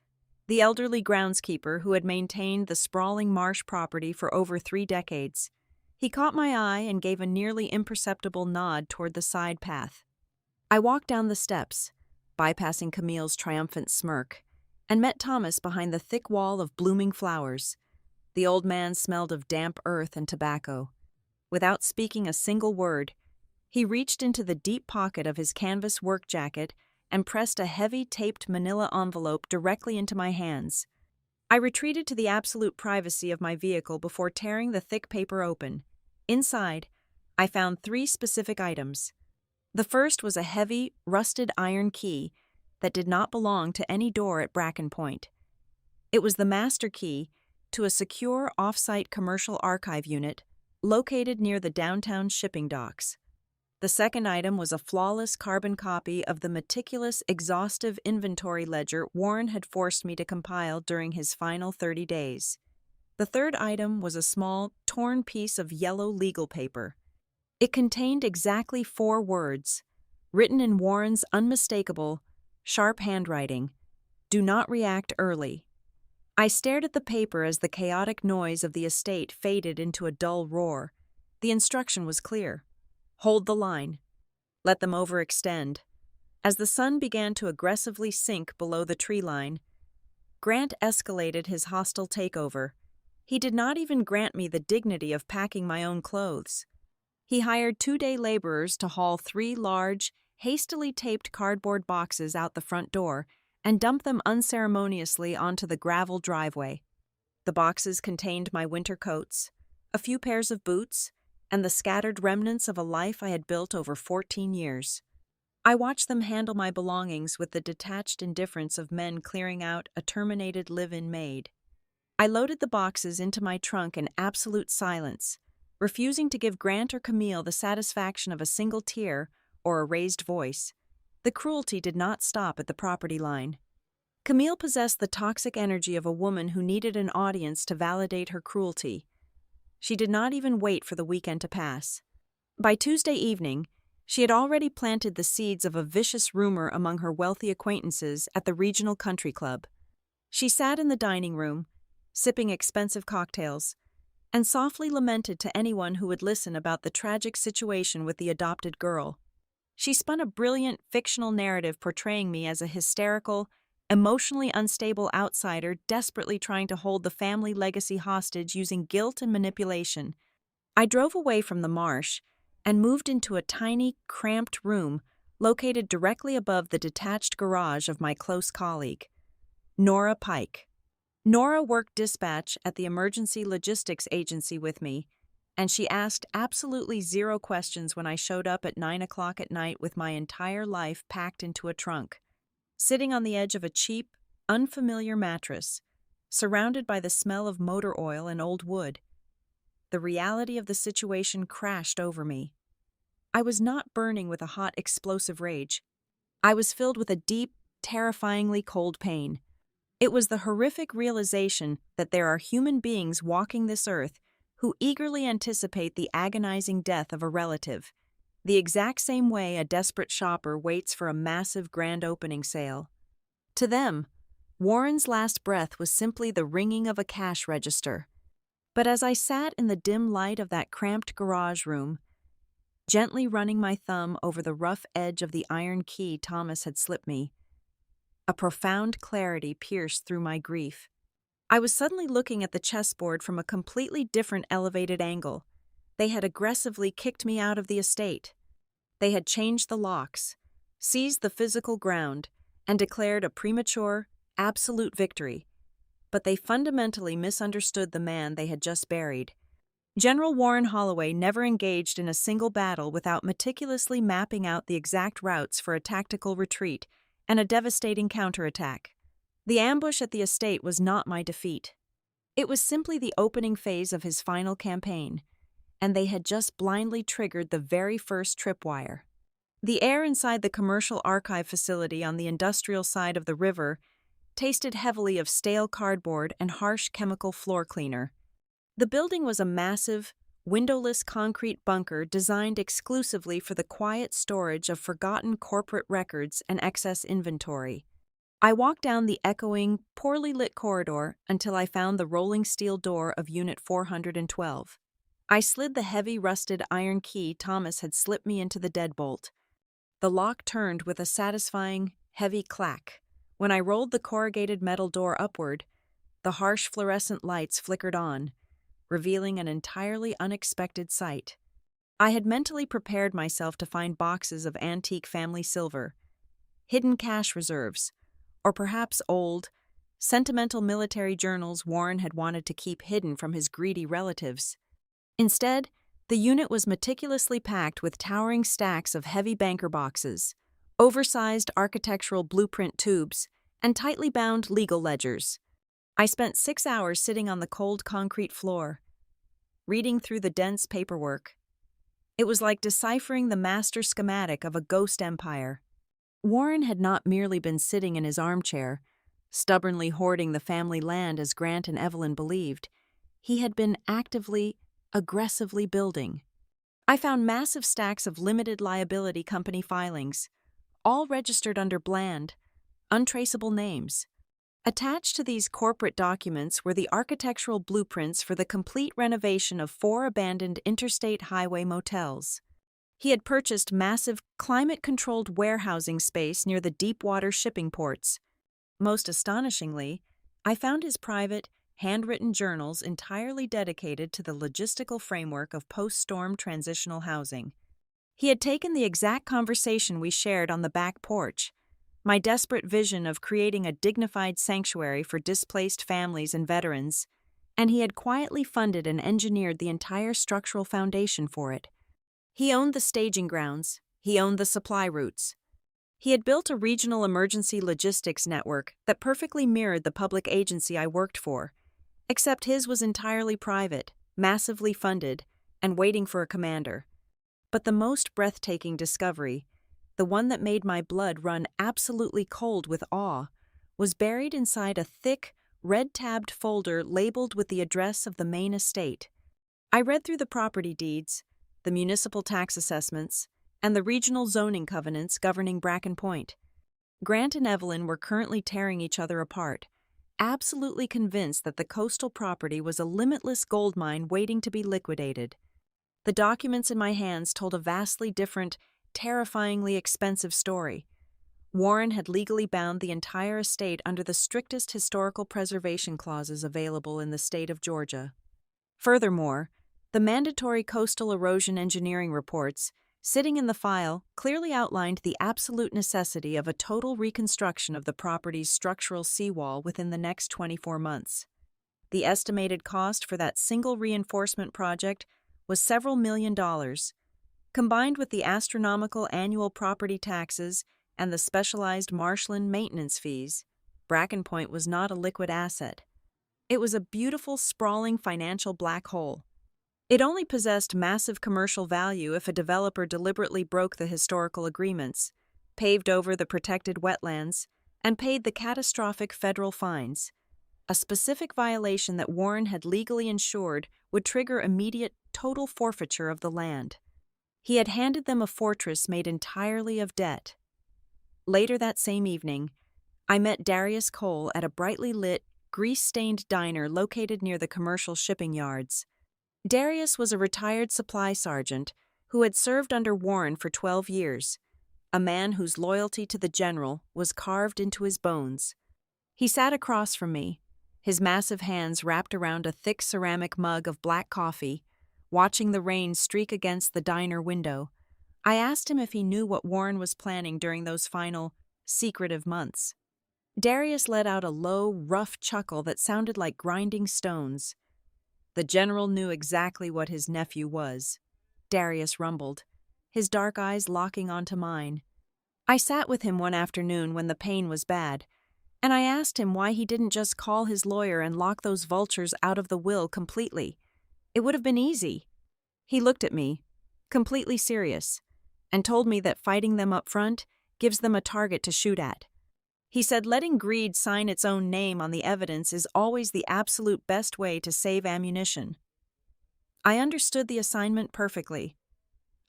the elderly groundskeeper who had maintained the sprawling marsh property for over 3 decades. He caught my eye and gave a nearly imperceptible nod toward the side path. I walked down the steps, bypassing Camille's triumphant smirk, and met Thomas behind the thick wall of blooming flowers. The old man smelled of damp earth and tobacco. Without speaking a single word, he reached into the deep pocket of his canvas work jacket and pressed a heavy taped manila envelope directly into my hands. I retreated to the absolute privacy of my vehicle before tearing the thick paper open. Inside, I found 3 specific items. The first was a heavy, rusted iron key that did not belong to any door at Bracken Point. It was the master key to a secure off-site commercial archive unit located near the downtown shipping docks. The second item was a flawless carbon copy of the meticulous, exhaustive inventory ledger Warren had forced me to compile during his final 30 days. The third item was a small, torn piece of yellow legal paper. It contained exactly 4 words, written in Warren's unmistakable, sharp handwriting: "Do not react early." I stared at the paper as the chaotic noise of the estate faded into a dull roar. The instruction was clear. Hold the line. Let them overextend. As the sun began to aggressively sink below the tree line, Grant escalated his hostile takeover. He did not even grant me the dignity of packing my own clothes. He hired 2-day laborers to haul 3 large, hastily taped cardboard boxes out the front door and dump them unceremoniously onto the gravel driveway. The boxes contained my winter coats, a few pairs of boots, and the scattered remnants of a life I had built over 14 years. I watched them handle my belongings with the detached indifference of men clearing out a terminated live-in maid. I loaded the boxes into my trunk in absolute silence, refusing to give Grant or Camille the satisfaction of a single tear or a raised voice. The cruelty did not stop at the property line. Camille possessed the toxic energy of a woman who needed an audience to validate her cruelty. She did not even wait for the weekend to pass. By Tuesday evening, she had already planted the seeds of a vicious rumor among her wealthy acquaintances at the regional country club. She sat in the dining room, sipping expensive cocktails, and softly lamented to anyone who would listen about the tragic situation with the adopted girl. She spun a brilliant fictional narrative portraying me as a hysterical, emotionally unstable outsider desperately trying to hold the family legacy hostage using guilt and manipulation. I drove away from the marsh and moved into a tiny, cramped room located directly above the detached garage of my close colleague, Nora Pike. Nora worked dispatch at the emergency logistics agency with me, and she asked absolutely zero questions when I showed up at 9 o'clock at night with my entire life packed into a trunk, sitting on the edge of a cheap, unfamiliar mattress, surrounded by the smell of motor oil and old wood. The reality of the situation crashed over me. I was not burning with a hot, explosive rage. I was filled with a deep, terrifyingly cold pain. It was the horrific realization that there are human beings walking this earth who eagerly anticipate the agonizing death of a relative, the exact same way a desperate shopper waits for a massive grand opening sale. To them, Warren's last breath was simply the ringing of a cash register. But as I sat in the dim light of that cramped garage room, gently running my thumb over the rough edge of the iron key Thomas had slipped me, a profound clarity pierced through my grief. I was suddenly looking at the chessboard from a completely different elevated angle. They had aggressively kicked me out of the estate. They had changed the locks, seized the physical ground, and declared a premature, absolute victory. But they fundamentally misunderstood the man they had just buried. General Warren Holloway never engaged in a single battle without meticulously mapping out the exact routes for a tactical retreat and a devastating counterattack. The ambush at the estate was not my defeat. It was simply the opening phase of his final campaign, and they had just blindly triggered the very first tripwire. The air inside the commercial archive facility on the industrial side of the river tasted heavily of stale cardboard and harsh chemical floor cleaner. The building was a massive, windowless concrete bunker designed exclusively for the quiet storage of forgotten corporate records and excess inventory. I walked down the echoing, poorly lit corridor until I found the rolling steel door of Unit 412. I slid the heavy, rusted iron key Thomas had slipped me into the deadbolt. The lock turned with a satisfying, heavy clack. When I rolled the corrugated metal door upward, the harsh fluorescent lights flickered on, revealing an entirely unexpected sight. I had mentally prepared myself to find boxes of antique family silver, hidden cash reserves, or perhaps old, sentimental military journals Warren had wanted to keep hidden from his greedy relatives. Instead, the unit was meticulously packed with towering stacks of heavy banker boxes, oversized architectural blueprint tubes, and tightly bound legal ledgers. I spent 6 hours sitting on the cold concrete floor, reading through the dense paperwork. It was like deciphering the master schematic of a ghost empire. Warren had not merely been sitting in his armchair, stubbornly hoarding the family land as Grant and Evelyn believed. He had been actively, aggressively building. I found massive stacks of limited liability company filings, all registered under bland, untraceable names. Attached to these corporate documents were the architectural blueprints for the complete renovation of 4 abandoned interstate highway motels. He had purchased massive, climate-controlled warehousing space near the deep-water shipping ports. Most astonishingly, I found his private, handwritten journals entirely dedicated to the logistical framework of post-storm transitional housing. He had taken the exact conversation we shared on the back porch, my desperate vision of creating a dignified sanctuary for displaced families and veterans, and he had quietly funded and engineered the entire structural foundation for it. He owned the staging grounds, he owned the supply routes. He had built a regional emergency logistics network that perfectly mirrored the public agency I worked for, except his was entirely private, massively funded, and waiting for a commander. But the most breathtaking discovery, the one that made my blood run absolutely cold with awe, was buried inside a thick, red-tabbed folder labeled with the address of the main estate. I read through the property deeds, the municipal tax assessments, and the regional zoning covenants governing Bracken Point. Grant and Evelyn were currently tearing each other apart, absolutely convinced that the coastal property was a limitless gold mine waiting to be liquidated. The documents in my hands told a vastly different, terrifyingly expensive story. Warren had legally bound the entire estate under the strictest historical preservation clauses available in the state of Georgia. Furthermore, the mandatory coastal erosion engineering reports, sitting in the file, clearly outlined the absolute necessity of a total reconstruction of the property's structural seawall within the next 24 months. The estimated cost for that single reinforcement project was several $1,000,000. Combined with the astronomical annual property taxes and the specialized marshland maintenance fees, Bracken Point was not a liquid asset. It was a beautiful, sprawling financial black hole. It only possessed massive commercial value if a developer deliberately broke the historical agreements, paved over the protected wetlands, and paid the catastrophic federal fines. A specific violation that Warren had legally ensured would trigger immediate, total forfeiture of the land. He had handed them a fortress made entirely of debt. Later that same evening, I met Darius Cole at a brightly lit, grease-stained diner located near the commercial shipping yards. Darius was a retired supply sergeant who had served under Warren for 12 years, a man whose loyalty to the general was carved into his bones. He sat across from me, his massive hands wrapped around a thick ceramic mug of black coffee, watching the rain streak against the diner window. I asked him if he knew what Warren was planning during those final, secretive months. Darius let out a low, rough chuckle that sounded like grinding stones. The general knew exactly what his nephew was, Darius rumbled, his dark eyes locking onto mine. I sat with him one afternoon when the pain was bad, and I asked him why he didn't just call his lawyer and lock those vultures out of the will completely. It would have been easy. He looked at me, completely serious, and told me that fighting them up front gives them a target to shoot at. He said letting greed sign its own name on the evidence is always the absolute best way to save ammunition. I understood the assignment perfectly.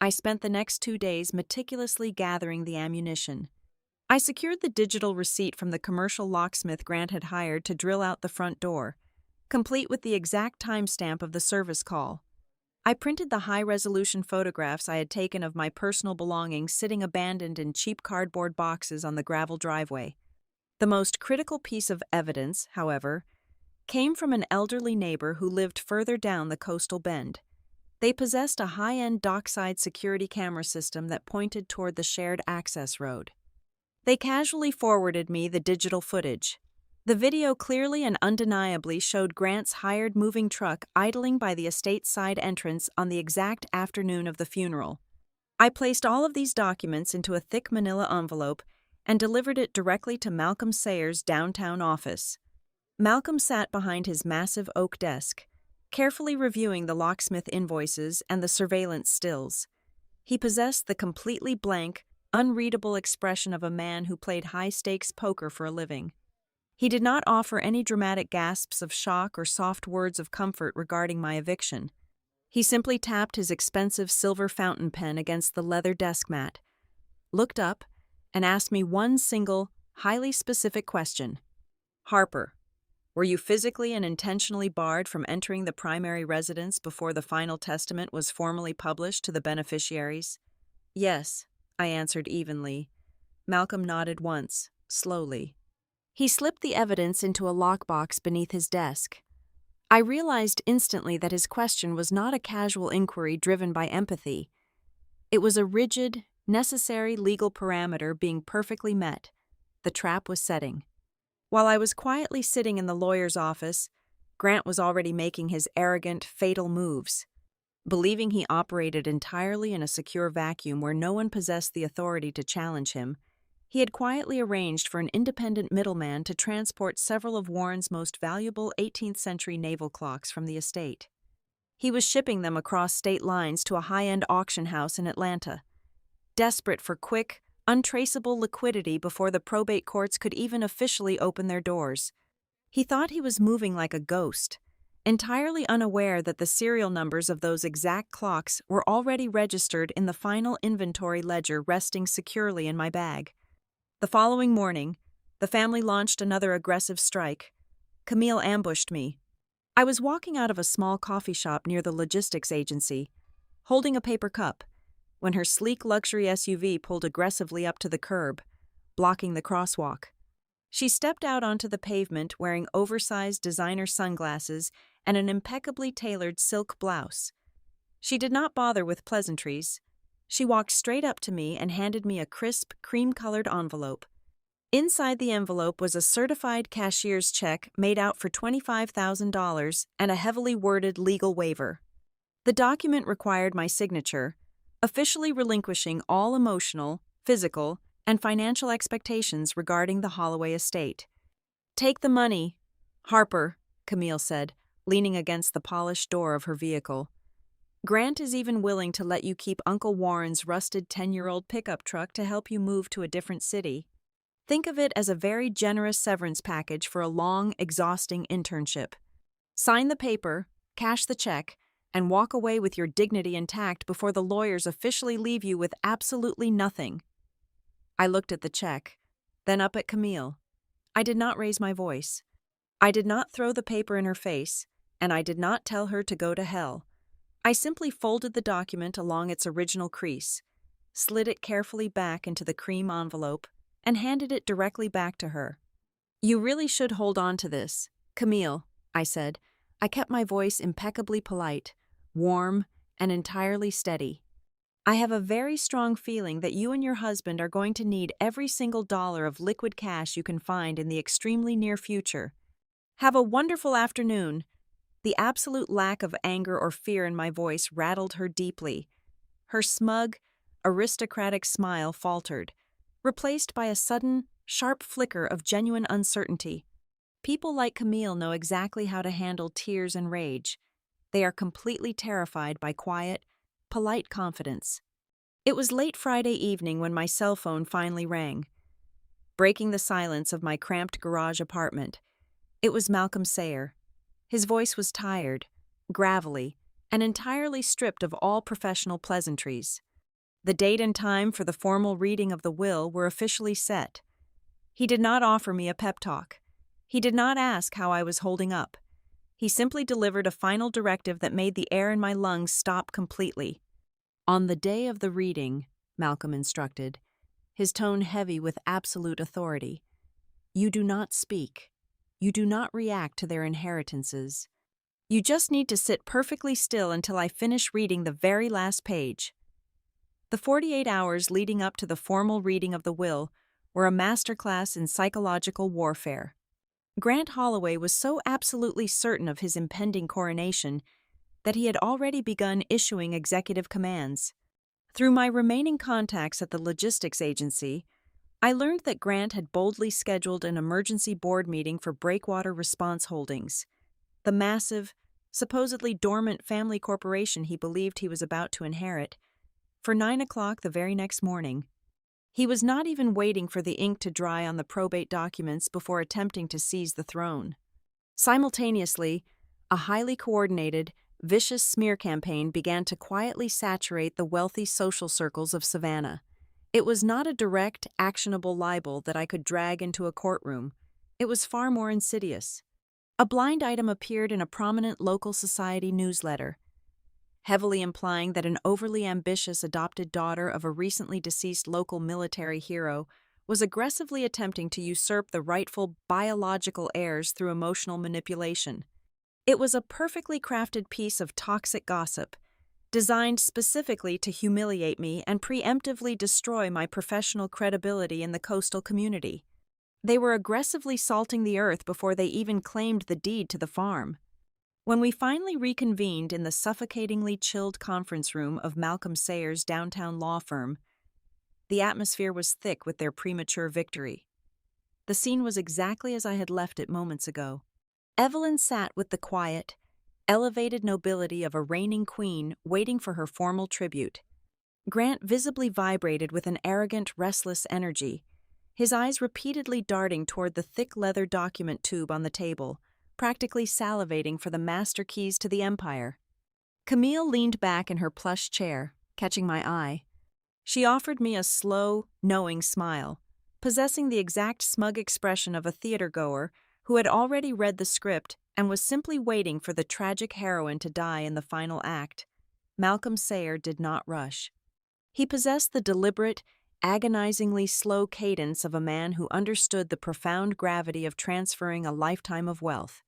I spent the next 2 days meticulously gathering the ammunition. I secured the digital receipt from the commercial locksmith Grant had hired to drill out the front door, complete with the exact timestamp of the service call. I printed the high-resolution photographs I had taken of my personal belongings sitting abandoned in cheap cardboard boxes on the gravel driveway. The most critical piece of evidence, however, came from an elderly neighbor who lived further down the coastal bend. They possessed a high-end dockside security camera system that pointed toward the shared access road. They casually forwarded me the digital footage. The video clearly and undeniably showed Grant's hired moving truck idling by the estate's side entrance on the exact afternoon of the funeral. I placed all of these documents into a thick manila envelope and delivered it directly to Malcolm Sayers' downtown office. Malcolm sat behind his massive oak desk, carefully reviewing the locksmith invoices and the surveillance stills. He possessed the completely blank, unreadable expression of a man who played high-stakes poker for a living. He did not offer any dramatic gasps of shock or soft words of comfort regarding my eviction. He simply tapped his expensive silver fountain pen against the leather desk mat, looked up, and asked me one single, highly specific question. Harper, were you physically and intentionally barred from entering the primary residence before the final testament was formally published to the beneficiaries? Yes, I answered evenly. Malcolm nodded once, slowly. He slipped the evidence into a lockbox beneath his desk. I realized instantly that his question was not a casual inquiry driven by empathy. It was a rigid, necessary legal parameter being perfectly met. The trap was setting. While I was quietly sitting in the lawyer's office, Grant was already making his arrogant, fatal moves. Believing he operated entirely in a secure vacuum where no one possessed the authority to challenge him, he had quietly arranged for an independent middleman to transport several of Warren's most valuable 18th-century naval clocks from the estate. He was shipping them across state lines to a high-end auction house in Atlanta. Desperate for quick, untraceable liquidity before the probate courts could even officially open their doors. He thought he was moving like a ghost, entirely unaware that the serial numbers of those exact clocks were already registered in the final inventory ledger resting securely in my bag. The following morning, the family launched another aggressive strike. Camille ambushed me. I was walking out of a small coffee shop near the logistics agency, holding a paper cup, when her sleek luxury SUV pulled aggressively up to the curb, blocking the crosswalk. She stepped out onto the pavement wearing oversized designer sunglasses and an impeccably tailored silk blouse. She did not bother with pleasantries. She walked straight up to me and handed me a crisp, cream-colored envelope. Inside the envelope was a certified cashier's check made out for $25,000 and a heavily worded legal waiver. The document required my signature, officially relinquishing all emotional, physical, and financial expectations regarding the Holloway estate. "Take the money, Harper," Camille said, leaning against the polished door of her vehicle. "Grant is even willing to let you keep Uncle Warren's rusted 10-year-old pickup truck to help you move to a different city. Think of it as a very generous severance package for a long, exhausting internship. Sign the paper, cash the check, and walk away with your dignity intact before the lawyers officially leave you with absolutely nothing." I looked at the check, then up at Camille. I did not raise my voice. I did not throw the paper in her face, and I did not tell her to go to hell. I simply folded the document along its original crease, slid it carefully back into the cream envelope, and handed it directly back to her. "You really should hold on to this, Camille," I said. I kept my voice impeccably polite, warm, and entirely steady. "I have a very strong feeling that you and your husband are going to need every single dollar of liquid cash you can find in the extremely near future. Have a wonderful afternoon." The absolute lack of anger or fear in my voice rattled her deeply. Her smug, aristocratic smile faltered, replaced by a sudden, sharp flicker of genuine uncertainty. People like Camille know exactly how to handle tears and rage. They are completely terrified by quiet, polite confidence. It was late Friday evening when my cell phone finally rang, breaking the silence of my cramped garage apartment. It was Malcolm Sayer. His voice was tired, gravelly, and entirely stripped of all professional pleasantries. The date and time for the formal reading of the will were officially set. He did not offer me a pep talk. He did not ask how I was holding up. He simply delivered a final directive that made the air in my lungs stop completely. "On the day of the reading," Malcolm instructed, his tone heavy with absolute authority, "you do not speak. You do not react to their inheritances. You just need to sit perfectly still until I finish reading the very last page." The 48 hours leading up to the formal reading of the will were a masterclass in psychological warfare. Grant Holloway was so absolutely certain of his impending coronation that he had already begun issuing executive commands. Through my remaining contacts at the logistics agency, I learned that Grant had boldly scheduled an emergency board meeting for Breakwater Response Holdings, the massive, supposedly dormant family corporation he believed he was about to inherit, for 9 o'clock the very next morning. He was not even waiting for the ink to dry on the probate documents before attempting to seize the throne. Simultaneously, a highly coordinated, vicious smear campaign began to quietly saturate the wealthy social circles of Savannah. It was not a direct, actionable libel that I could drag into a courtroom. It was far more insidious. A blind item appeared in a prominent local society newsletter, heavily implying that an overly ambitious adopted daughter of a recently deceased local military hero was aggressively attempting to usurp the rightful biological heirs through emotional manipulation. It was a perfectly crafted piece of toxic gossip, designed specifically to humiliate me and preemptively destroy my professional credibility in the coastal community. They were aggressively salting the earth before they even claimed the deed to the farm. When we finally reconvened in the suffocatingly chilled conference room of Malcolm Sayer's downtown law firm, the atmosphere was thick with their premature victory. The scene was exactly as I had left it moments ago. Evelyn sat with the quiet, elevated nobility of a reigning queen waiting for her formal tribute. Grant visibly vibrated with an arrogant, restless energy, his eyes repeatedly darting toward the thick leather document tube on the table, practically salivating for the master keys to the empire. Camille leaned back in her plush chair, catching my eye. She offered me a slow, knowing smile, possessing the exact smug expression of a theatergoer who had already read the script and was simply waiting for the tragic heroine to die in the final act. Malcolm Sayer did not rush. He possessed the deliberate, agonizingly slow cadence of a man who understood the profound gravity of transferring a lifetime of wealth.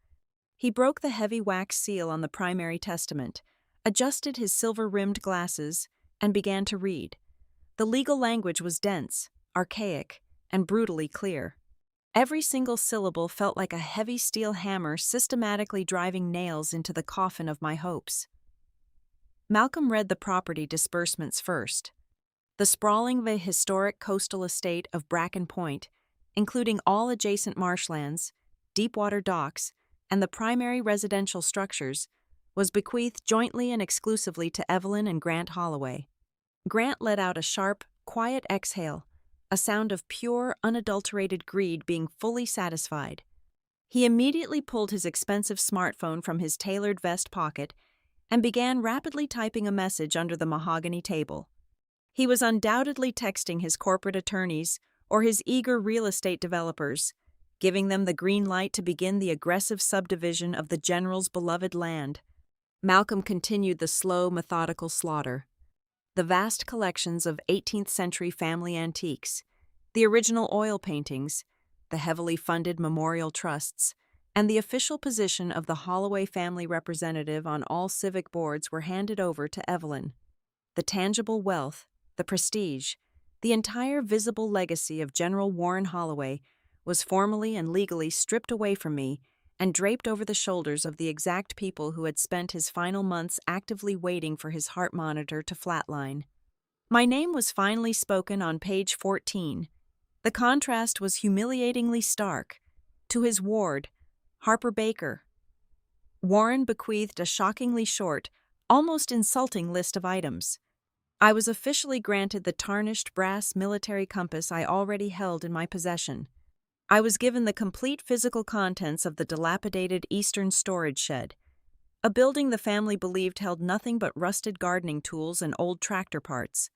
He broke the heavy wax seal on the primary testament, adjusted his silver-rimmed glasses, and began to read. The legal language was dense, archaic, and brutally clear. Every single syllable felt like a heavy steel hammer systematically driving nails into the coffin of my hopes. Malcolm read the property disbursements first. The sprawling historic coastal estate of Bracken Point, including all adjacent marshlands, deep-water docks, and the primary residential structures, was bequeathed jointly and exclusively to Evelyn and Grant Holloway. Grant let out a sharp, quiet exhale, a sound of pure, unadulterated greed being fully satisfied. He immediately pulled his expensive smartphone from his tailored vest pocket and began rapidly typing a message under the mahogany table. He was undoubtedly texting his corporate attorneys or his eager real estate developers, giving them the green light to begin the aggressive subdivision of the general's beloved land. Malcolm continued the slow, methodical slaughter. The vast collections of 18th-century family antiques, the original oil paintings, the heavily funded memorial trusts, and the official position of the Holloway family representative on all civic boards were handed over to Evelyn. The tangible wealth, the prestige, the entire visible legacy of General Warren Holloway was formally and legally stripped away from me and draped over the shoulders of the exact people who had spent his final months actively waiting for his heart monitor to flatline. My name was finally spoken on page 14. The contrast was humiliatingly stark. To his ward, Harper Baker, Warren bequeathed a shockingly short, almost insulting list of items. I was officially granted the tarnished brass military compass I already held in my possession. I was given the complete physical contents of the dilapidated eastern storage shed, a building the family believed held nothing but rusted gardening tools and old tractor parts.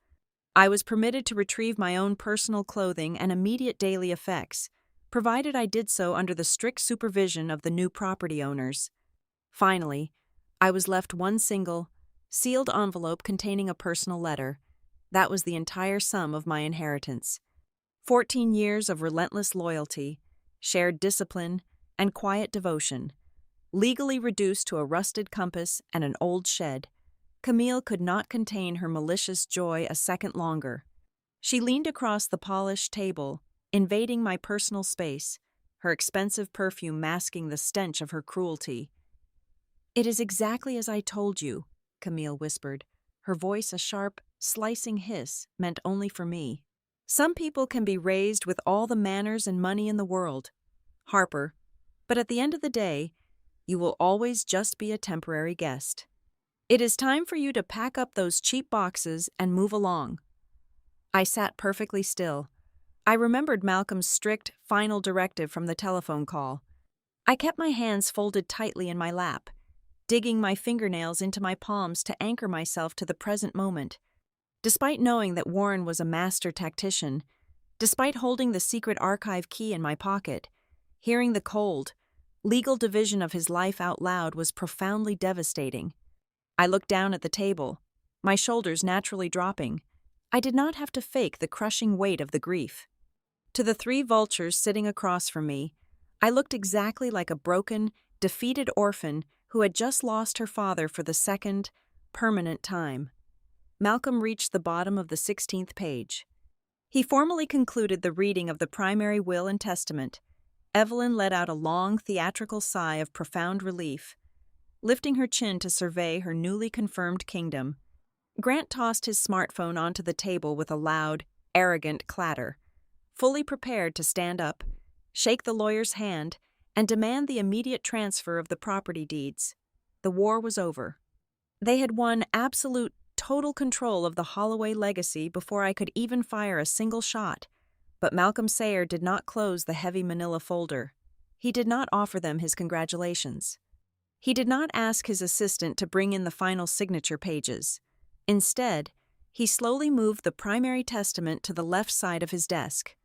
I was permitted to retrieve my own personal clothing and immediate daily effects, provided I did so under the strict supervision of the new property owners. Finally, I was left one single, sealed envelope containing a personal letter. That was the entire sum of my inheritance. 14 years of relentless loyalty, shared discipline, and quiet devotion. Legally reduced to a rusted compass and an old shed, Camille could not contain her malicious joy a second longer. She leaned across the polished table, invading my personal space, her expensive perfume masking the stench of her cruelty. "It is exactly as I told you," Camille whispered, her voice a sharp, slicing hiss meant only for me. "Some people can be raised with all the manners and money in the world, Harper, but at the end of the day, you will always just be a temporary guest. It is time for you to pack up those cheap boxes and move along." I sat perfectly still. I remembered Malcolm's strict, final directive from the telephone call. I kept my hands folded tightly in my lap, digging my fingernails into my palms to anchor myself to the present moment. Despite knowing that Warren was a master tactician, despite holding the secret archive key in my pocket, hearing the cold, legal division of his life out loud was profoundly devastating. I looked down at the table, my shoulders naturally dropping. I did not have to fake the crushing weight of the grief. To the 3 vultures sitting across from me, I looked exactly like a broken, defeated orphan who had just lost her father for the second, permanent time. Malcolm reached the bottom of the 16th page. He formally concluded the reading of the primary will and testament. Evelyn let out a long, theatrical sigh of profound relief, lifting her chin to survey her newly confirmed kingdom. Grant tossed his smartphone onto the table with a loud, arrogant clatter, fully prepared to stand up, shake the lawyer's hand, and demand the immediate transfer of the property deeds. The war was over. They had won absolute total control of the Holloway legacy before I could even fire a single shot. But Malcolm Sayer did not close the heavy manila folder. He did not offer them his congratulations. He did not ask his assistant to bring in the final signature pages. Instead, he slowly moved the primary testament to the left side of his desk.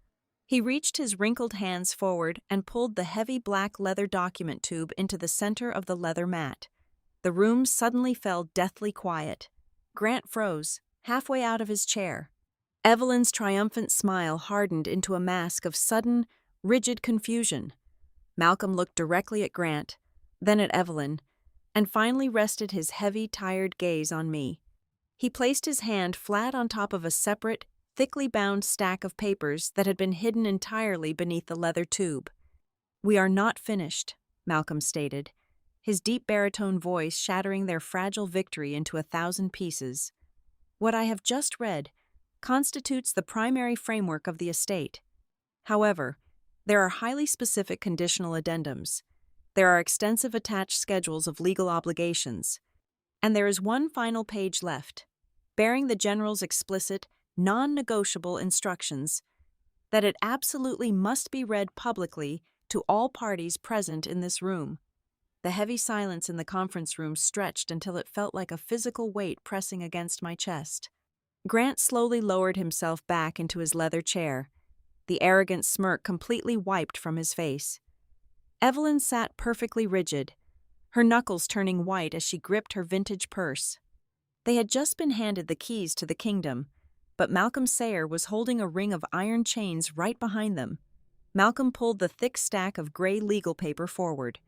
He reached his wrinkled hands forward and pulled the heavy black leather document tube into the center of the leather mat. The room suddenly fell deathly quiet. Grant froze, halfway out of his chair. Evelyn's triumphant smile hardened into a mask of sudden, rigid confusion. Malcolm looked directly at Grant, then at Evelyn, and finally rested his heavy, tired gaze on me. He placed his hand flat on top of a separate, thickly bound stack of papers that had been hidden entirely beneath the leather tube. "We are not finished," Malcolm stated, his deep baritone voice shattering their fragile victory into 1,000 pieces. "What I have just read constitutes the primary framework of the estate. However, there are highly specific conditional addendums. There are extensive attached schedules of legal obligations. And there is one final page left, bearing the General's explicit, non-negotiable instructions that it absolutely must be read publicly to all parties present in this room." The heavy silence in the conference room stretched until it felt like a physical weight pressing against my chest. Grant slowly lowered himself back into his leather chair, the arrogant smirk completely wiped from his face. Evelyn sat perfectly rigid, her knuckles turning white as she gripped her vintage purse. They had just been handed the keys to the kingdom, but Malcolm Sayer was holding a ring of iron chains right behind them. Malcolm pulled the thick stack of gray legal paper forward.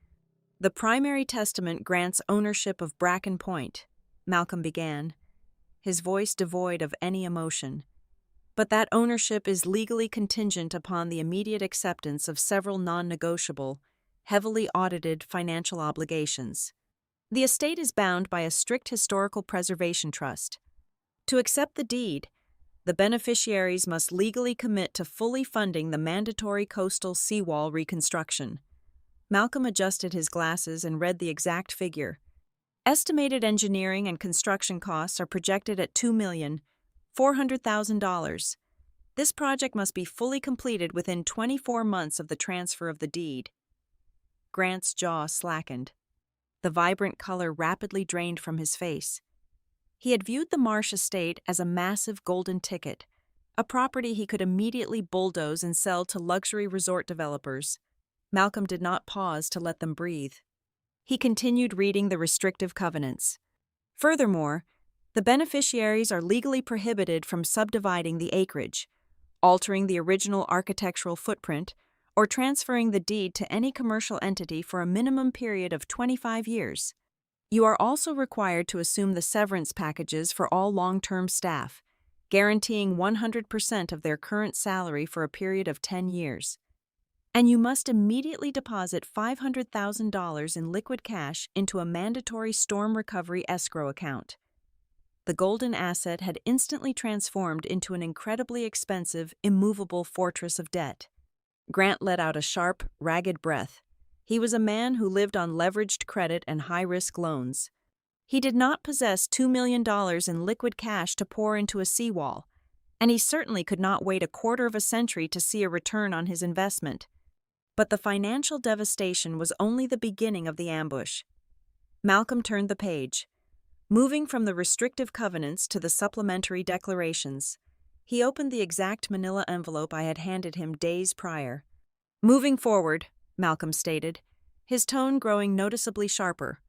"The primary testament grants ownership of Bracken Point," Malcolm began, his voice devoid of any emotion. "But that ownership is legally contingent upon the immediate acceptance of several non-negotiable, heavily audited financial obligations. The estate is bound by a strict historical preservation trust. To accept the deed, the beneficiaries must legally commit to fully funding the mandatory coastal seawall reconstruction." Malcolm adjusted his glasses and read the exact figure. "Estimated engineering and construction costs are projected at $2,400,000. This project must be fully completed within 24 months of the transfer of the deed." Grant's jaw slackened. The vibrant color rapidly drained from his face. He had viewed the Marsh estate as a massive golden ticket, a property he could immediately bulldoze and sell to luxury resort developers. Malcolm did not pause to let them breathe. He continued reading the restrictive covenants. "Furthermore, the beneficiaries are legally prohibited from subdividing the acreage, altering the original architectural footprint, or transferring the deed to any commercial entity for a minimum period of 25 years. You are also required to assume the severance packages for all long-term staff, guaranteeing 100% of their current salary for a period of 10 years. And you must immediately deposit $500,000 in liquid cash into a mandatory storm recovery escrow account." The golden asset had instantly transformed into an incredibly expensive, immovable fortress of debt. Grant let out a sharp, ragged breath. He was a man who lived on leveraged credit and high-risk loans. He did not possess $2 million in liquid cash to pour into a seawall, and he certainly could not wait a quarter of a century to see a return on his investment. But the financial devastation was only the beginning of the ambush. Malcolm turned the page. Moving from the restrictive covenants to the supplementary declarations, he opened the exact manila envelope I had handed him days prior. "Moving forward," Malcolm stated, his tone growing noticeably sharper,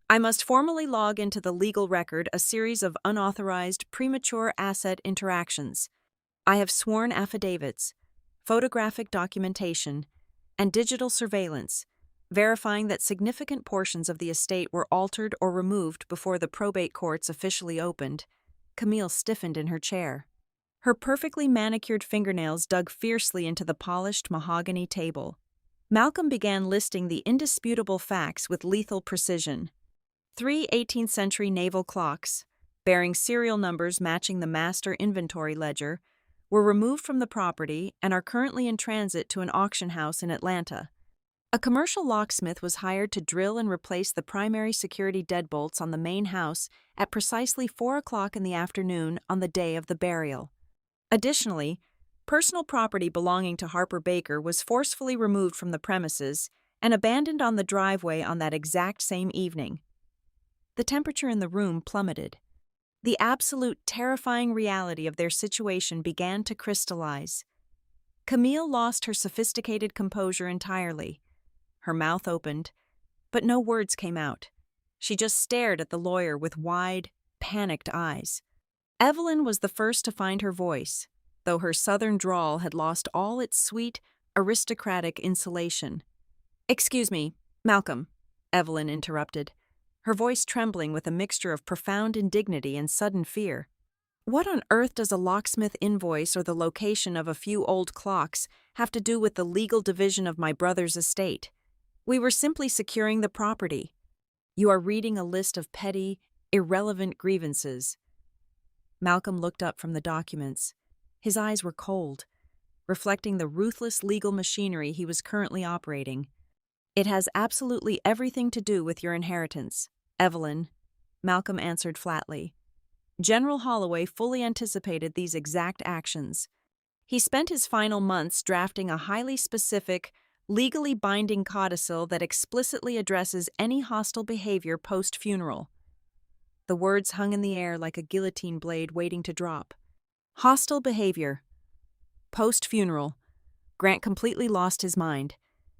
"I must formally log into the legal record a series of unauthorized premature asset interactions. I have sworn affidavits, photographic documentation, and digital surveillance, verifying that significant portions of the estate were altered or removed before the probate courts officially opened." Camille stiffened in her chair. Her perfectly manicured fingernails dug fiercely into the polished mahogany table. Malcolm began listing the indisputable facts with lethal precision. 3 18th-century naval clocks, bearing serial numbers matching the master inventory ledger, were removed from the property and are currently in transit to an auction house in Atlanta. A commercial locksmith was hired to drill and replace the primary security deadbolts on the main house at precisely 4 o'clock in the afternoon on the day of the burial. Additionally, personal property belonging to Harper Baker was forcefully removed from the premises and abandoned on the driveway on that exact same evening. The temperature in the room plummeted. The absolute terrifying reality of their situation began to crystallize. Camille lost her sophisticated composure entirely. Her mouth opened, but no words came out. She just stared at the lawyer with wide, panicked eyes. Evelyn was the first to find her voice, though her southern drawl had lost all its sweet, aristocratic insulation. "Excuse me, Malcolm," Evelyn interrupted, her voice trembling with a mixture of profound indignity and sudden fear. "What on earth does a locksmith invoice or the location of a few old clocks have to do with the legal division of my brother's estate? We were simply securing the property. You are reading a list of petty, irrelevant grievances." Malcolm looked up from the documents. His eyes were cold, reflecting the ruthless legal machinery he was currently operating. "It has absolutely everything to do with your inheritance, Evelyn," Malcolm answered flatly. General Holloway fully anticipated these exact actions. He spent his final months drafting a highly specific, legally binding codicil that explicitly addresses any hostile behavior post-funeral. The words hung in the air like a guillotine blade waiting to drop. Hostile behavior. Post-funeral. Grant completely lost his mind.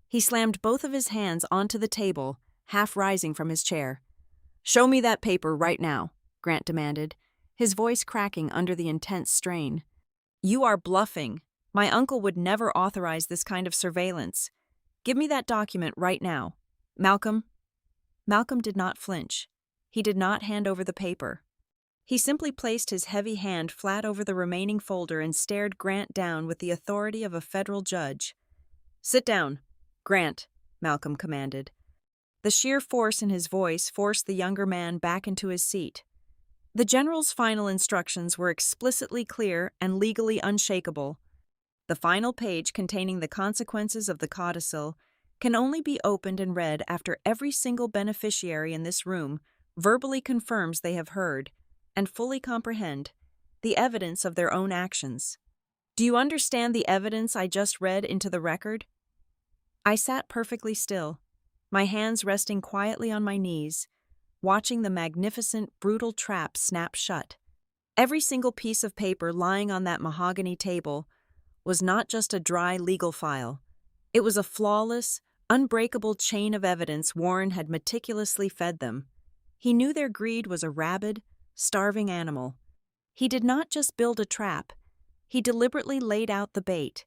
He slammed both of his hands onto the table, half rising from his chair. "Show me that paper right now," Grant demanded, his voice cracking under the intense strain. "You are bluffing. My uncle would never authorize this kind of surveillance. Give me that document right now. Malcolm." Malcolm did not flinch. He did not hand over the paper. He simply placed his heavy hand flat over the remaining folder and stared Grant down with the authority of a federal judge. "Sit down, Grant," Malcolm commanded. The sheer force in his voice forced the younger man back into his seat. The general's final instructions were explicitly clear and legally unshakable. The final page containing the consequences of the codicil can only be opened and read after every single beneficiary in this room verbally confirms they have heard, and fully comprehend, the evidence of their own actions. Do you understand the evidence I just read into the record? I sat perfectly still, my hands resting quietly on my knees, watching the magnificent, brutal trap snap shut. Every single piece of paper lying on that mahogany table was not just a dry legal file. It was a flawless, unbreakable chain of evidence Warren had meticulously fed them. He knew their greed was a rabid, starving animal. He did not just build a trap. He deliberately laid out the bait,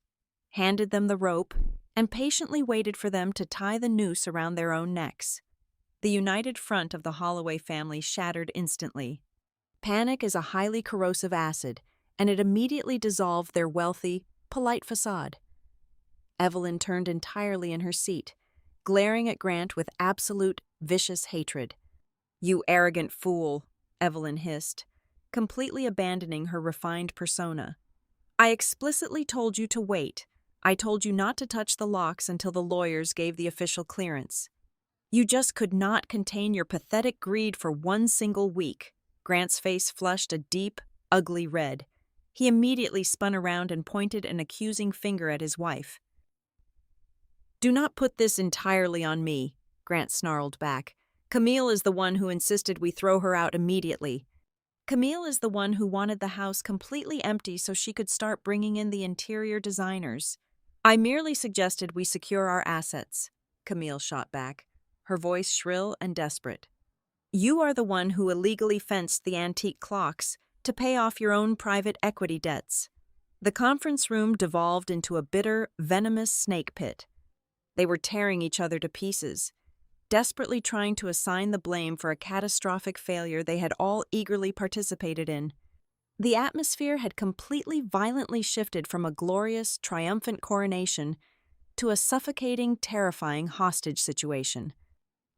handed them the rope, and patiently waited for them to tie the noose around their own necks. The united front of the Holloway family shattered instantly. Panic is a highly corrosive acid, and it immediately dissolved their wealthy, polite facade. Evelyn turned entirely in her seat, glaring at Grant with absolute, vicious hatred. "You arrogant fool," Evelyn hissed, completely abandoning her refined persona. "I explicitly told you to wait. I told you not to touch the locks until the lawyers gave the official clearance. You just could not contain your pathetic greed for one single week." Grant's face flushed a deep, ugly red. He immediately spun around and pointed an accusing finger at his wife. "Do not put this entirely on me," Grant snarled back. "Camille is the one who insisted we throw her out immediately. Camille is the one who wanted the house completely empty so she could start bringing in the interior designers. I merely suggested we secure our assets," Camille shot back, her voice shrill and desperate. "You are the one who illegally fenced the antique clocks to pay off your own private equity debts." The conference room devolved into a bitter, venomous snake pit. They were tearing each other to pieces, desperately trying to assign the blame for a catastrophic failure they had all eagerly participated in. The atmosphere had completely violently shifted from a glorious, triumphant coronation to a suffocating, terrifying hostage situation.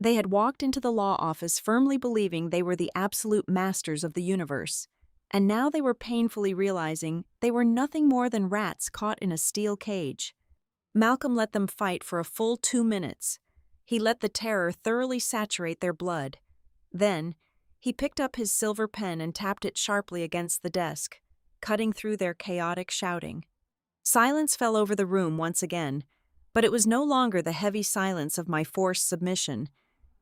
They had walked into the law office firmly believing they were the absolute masters of the universe, and now they were painfully realizing they were nothing more than rats caught in a steel cage. Malcolm let them fight for a full 2 minutes. He let the terror thoroughly saturate their blood. Then, he picked up his silver pen and tapped it sharply against the desk, cutting through their chaotic shouting. Silence fell over the room once again, but it was no longer the heavy silence of my forced submission.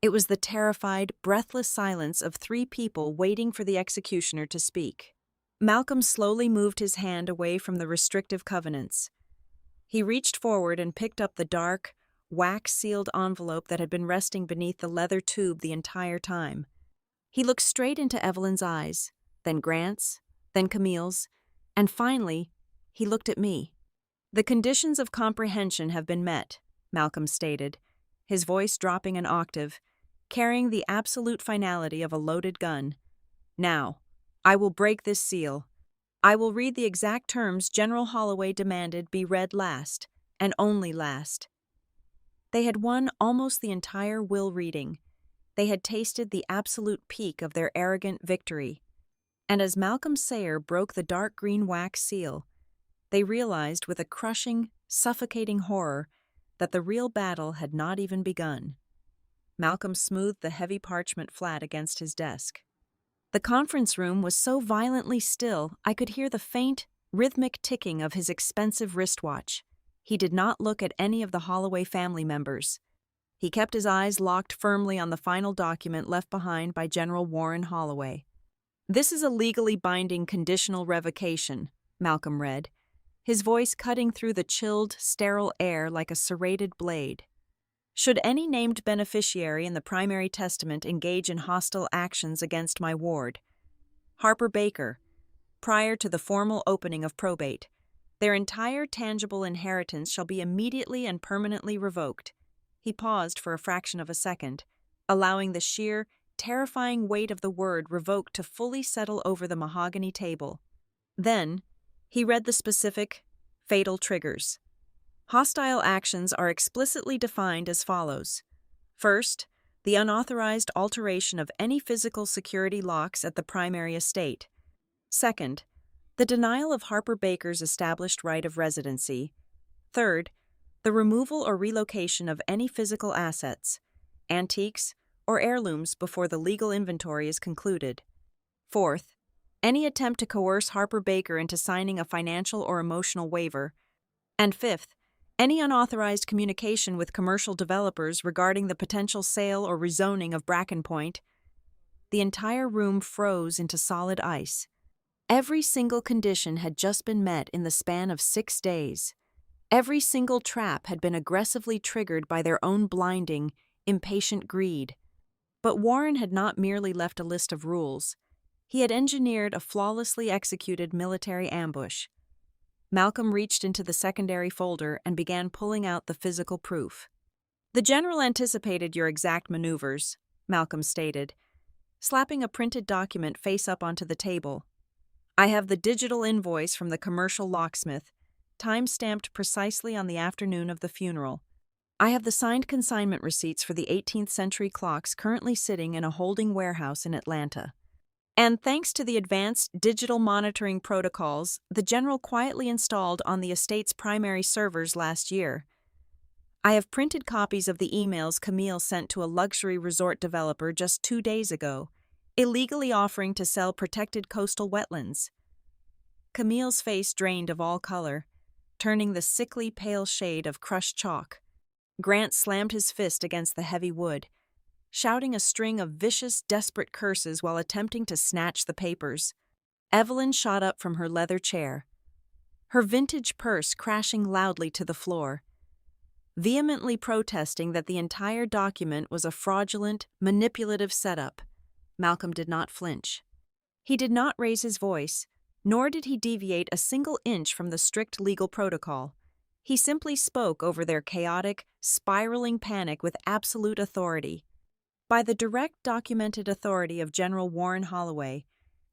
It was the terrified, breathless silence of 3 people waiting for the executioner to speak. Malcolm slowly moved his hand away from the restrictive covenants. He reached forward and picked up the dark, wax-sealed envelope that had been resting beneath the leather tube the entire time. He looked straight into Evelyn's eyes, then Grant's, then Camille's, and finally, he looked at me. "The conditions of comprehension have been met," Malcolm stated, his voice dropping an octave, carrying the absolute finality of a loaded gun. "Now, I will break this seal. I will read the exact terms General Holloway demanded be read last, and only last." They had won almost the entire will reading. They had tasted the absolute peak of their arrogant victory. And as Malcolm Sayer broke the dark green wax seal, they realized with a crushing, suffocating horror that the real battle had not even begun. Malcolm smoothed the heavy parchment flat against his desk. The conference room was so violently still I could hear the faint, rhythmic ticking of his expensive wristwatch. He did not look at any of the Holloway family members. He kept his eyes locked firmly on the final document left behind by General Warren Holloway. "This is a legally binding conditional revocation," Malcolm read, his voice cutting through the chilled, sterile air like a serrated blade. "Should any named beneficiary in the primary testament engage in hostile actions against my ward, Harper Baker, prior to the formal opening of probate, their entire tangible inheritance shall be immediately and permanently revoked." He paused for a fraction of a second, allowing the sheer, terrifying weight of the word revoked to fully settle over the mahogany table. Then, he read the specific, fatal triggers. Hostile actions are explicitly defined as follows. First, the unauthorized alteration of any physical security locks at the primary estate. Second, the denial of Harper Baker's established right of residency. Third, the removal or relocation of any physical assets, antiques, or heirlooms before the legal inventory is concluded. Fourth, any attempt to coerce Harper Baker into signing a financial or emotional waiver. And fifth, any unauthorized communication with commercial developers regarding the potential sale or rezoning of Bracken Point. The entire room froze into solid ice. Every single condition had just been met in the span of 6 days. Every single trap had been aggressively triggered by their own blinding, impatient greed. But Warren had not merely left a list of rules. He had engineered a flawlessly executed military ambush. Malcolm reached into the secondary folder and began pulling out the physical proof. "The General anticipated your exact maneuvers," Malcolm stated, slapping a printed document face up onto the table. "I have the digital invoice from the commercial locksmith, time-stamped precisely on the afternoon of the funeral. I have the signed consignment receipts for the 18th century clocks currently sitting in a holding warehouse in Atlanta. And thanks to the advanced digital monitoring protocols the General quietly installed on the estate's primary servers last year. I have printed copies of the emails Camille sent to a luxury resort developer just 2 days ago, illegally offering to sell protected coastal wetlands." Camille's face drained of all color, turning the sickly pale shade of crushed chalk. Grant slammed his fist against the heavy wood, shouting a string of vicious, desperate curses while attempting to snatch the papers. Evelyn shot up from her leather chair, her vintage purse crashing loudly to the floor. Vehemently protesting that the entire document was a fraudulent, manipulative setup, Malcolm did not flinch. He did not raise his voice, nor did he deviate a single inch from the strict legal protocol. He simply spoke over their chaotic, spiraling panic with absolute authority. "By the direct documented authority of General Warren Holloway,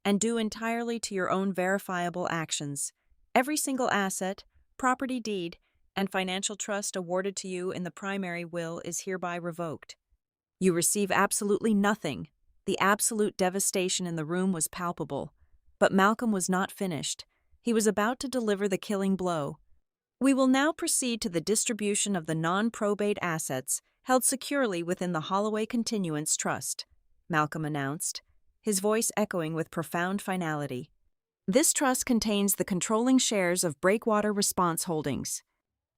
and due entirely to your own verifiable actions, every single asset, property deed, and financial trust awarded to you in the primary will is hereby revoked. You receive absolutely nothing." The absolute devastation in the room was palpable, but Malcolm was not finished. He was about to deliver the killing blow. We will now proceed to the distribution of the non-probate assets held securely within the Holloway Continuance Trust, Malcolm announced, his voice echoing with profound finality. This trust contains the controlling shares of Breakwater Response Holdings.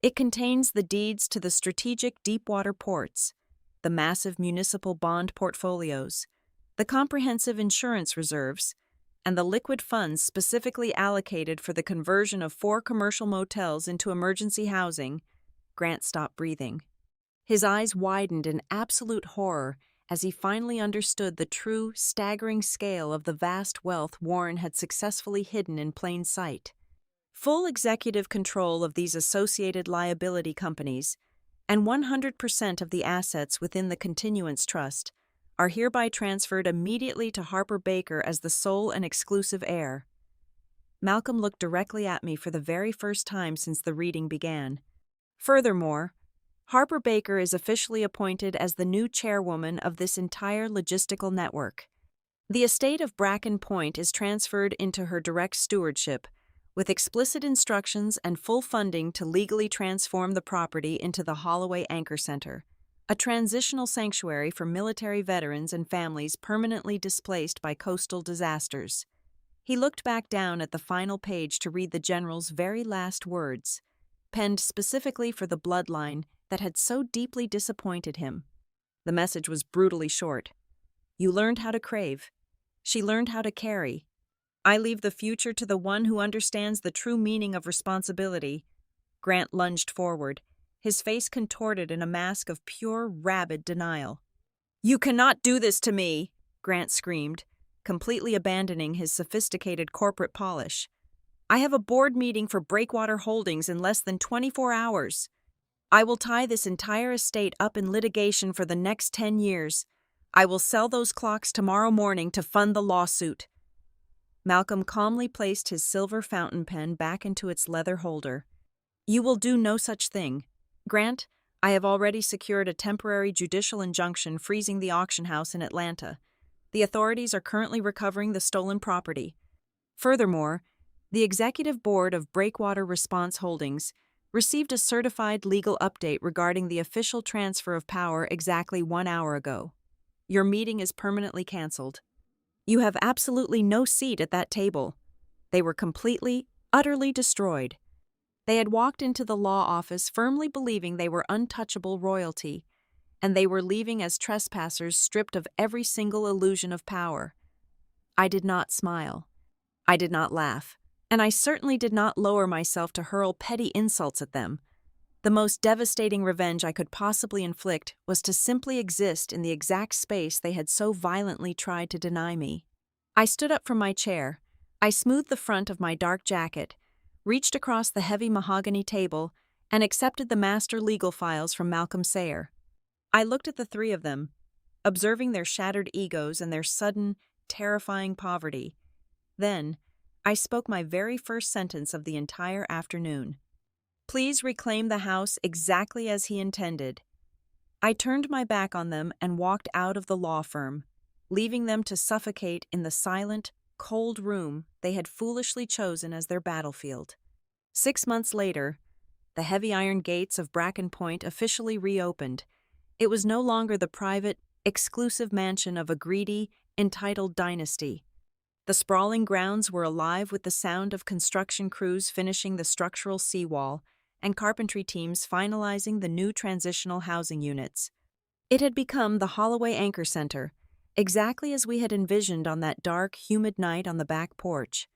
It contains the deeds to the strategic deepwater ports, the massive municipal bond portfolios, the comprehensive insurance reserves, and the liquid funds specifically allocated for the conversion of 4 commercial motels into emergency housing. Grant stopped breathing. His eyes widened in absolute horror as he finally understood the true, staggering scale of the vast wealth Warren had successfully hidden in plain sight. Full executive control of these associated liability companies and 100% of the assets within the Continuance Trust are hereby transferred immediately to Harper Baker as the sole and exclusive heir. Malcolm looked directly at me for the very first time since the reading began. Furthermore, Harper Baker is officially appointed as the new chairwoman of this entire logistical network. The estate of Bracken Point is transferred into her direct stewardship, with explicit instructions and full funding to legally transform the property into the Holloway Anchor Center, a transitional sanctuary for military veterans and families permanently displaced by coastal disasters. He looked back down at the final page to read the general's very last words, penned specifically for the bloodline that had so deeply disappointed him. The message was brutally short. You learned how to crave. She learned how to carry. I leave the future to the one who understands the true meaning of responsibility. Grant lunged forward, his face contorted in a mask of pure, rabid denial. You cannot do this to me, Grant screamed, completely abandoning his sophisticated corporate polish. I have a board meeting for Breakwater Holdings in less than 24 hours. I will tie this entire estate up in litigation for the next 10 years. I will sell those clocks tomorrow morning to fund the lawsuit. Malcolm calmly placed his silver fountain pen back into its leather holder. You will do no such thing. Grant, I have already secured a temporary judicial injunction freezing the auction house in Atlanta. The authorities are currently recovering the stolen property. Furthermore, the executive board of Breakwater Response Holdings received a certified legal update regarding the official transfer of power exactly 1 hour ago. Your meeting is permanently canceled. You have absolutely no seat at that table. They were completely, utterly destroyed. They had walked into the law office firmly believing they were untouchable royalty, and they were leaving as trespassers stripped of every single illusion of power. I did not smile. I did not laugh, and I certainly did not lower myself to hurl petty insults at them. The most devastating revenge I could possibly inflict was to simply exist in the exact space they had so violently tried to deny me. I stood up from my chair. I smoothed the front of my dark jacket, reached across the heavy mahogany table, and accepted the master legal files from Malcolm Sayer. I looked at the 3 of them, observing their shattered egos and their sudden, terrifying poverty. Then, I spoke my very first sentence of the entire afternoon. Please reclaim the house exactly as he intended. I turned my back on them and walked out of the law firm, leaving them to suffocate in the silent, cold room they had foolishly chosen as their battlefield. 6 months later, the heavy iron gates of Bracken Point officially reopened. It was no longer the private, exclusive mansion of a greedy, entitled dynasty. The sprawling grounds were alive with the sound of construction crews finishing the structural seawall and carpentry teams finalizing the new transitional housing units. It had become the Holloway Anchor Center, exactly as we had envisioned on that dark, humid night on the back porch.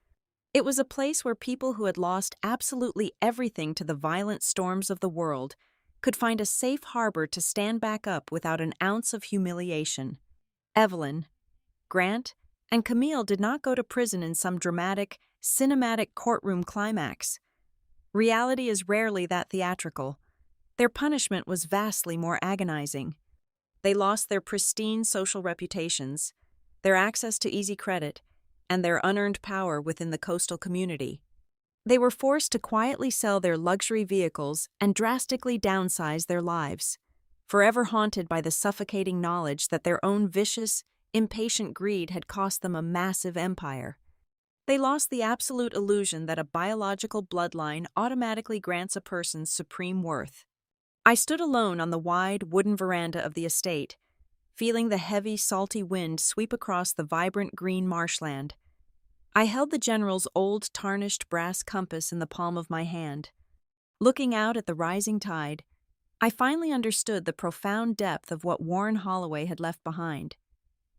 It was a place where people who had lost absolutely everything to the violent storms of the world could find a safe harbor to stand back up without an ounce of humiliation. Evelyn, Grant, and Camille did not go to prison in some dramatic, cinematic courtroom climax. Reality is rarely that theatrical. Their punishment was vastly more agonizing. They lost their pristine social reputations, their access to easy credit, and their unearned power within the coastal community. They were forced to quietly sell their luxury vehicles and drastically downsize their lives, forever haunted by the suffocating knowledge that their own vicious, impatient greed had cost them a massive empire. They lost the absolute illusion that a biological bloodline automatically grants a person supreme worth. I stood alone on the wide wooden veranda of the estate, feeling the heavy, salty wind sweep across the vibrant green marshland. I held the general's old, tarnished brass compass in the palm of my hand. Looking out at the rising tide, I finally understood the profound depth of what Warren Holloway had left behind.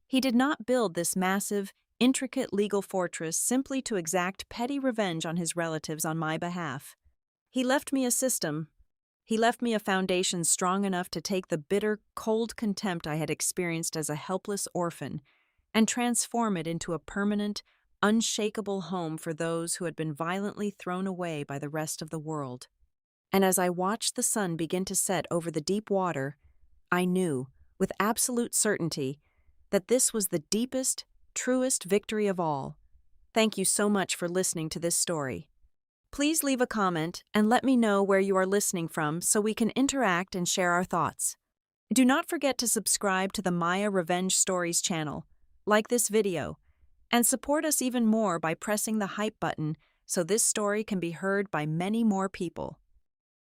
He did not build this massive, intricate legal fortress simply to exact petty revenge on his relatives on my behalf. He left me a system. He left me a foundation strong enough to take the bitter, cold contempt I had experienced as a helpless orphan and transform it into a permanent, unshakable home for those who had been violently thrown away by the rest of the world. And as I watched the sun begin to set over the deep water, I knew, with absolute certainty, that this was the deepest, truest victory of all. Thank you so much for listening to this story. Please leave a comment and let me know where you are listening from so we can interact and share our thoughts. Do not forget to subscribe to the Maya Revenge Stories channel, like this video, and support us even more by pressing the hype button so this story can be heard by many more people.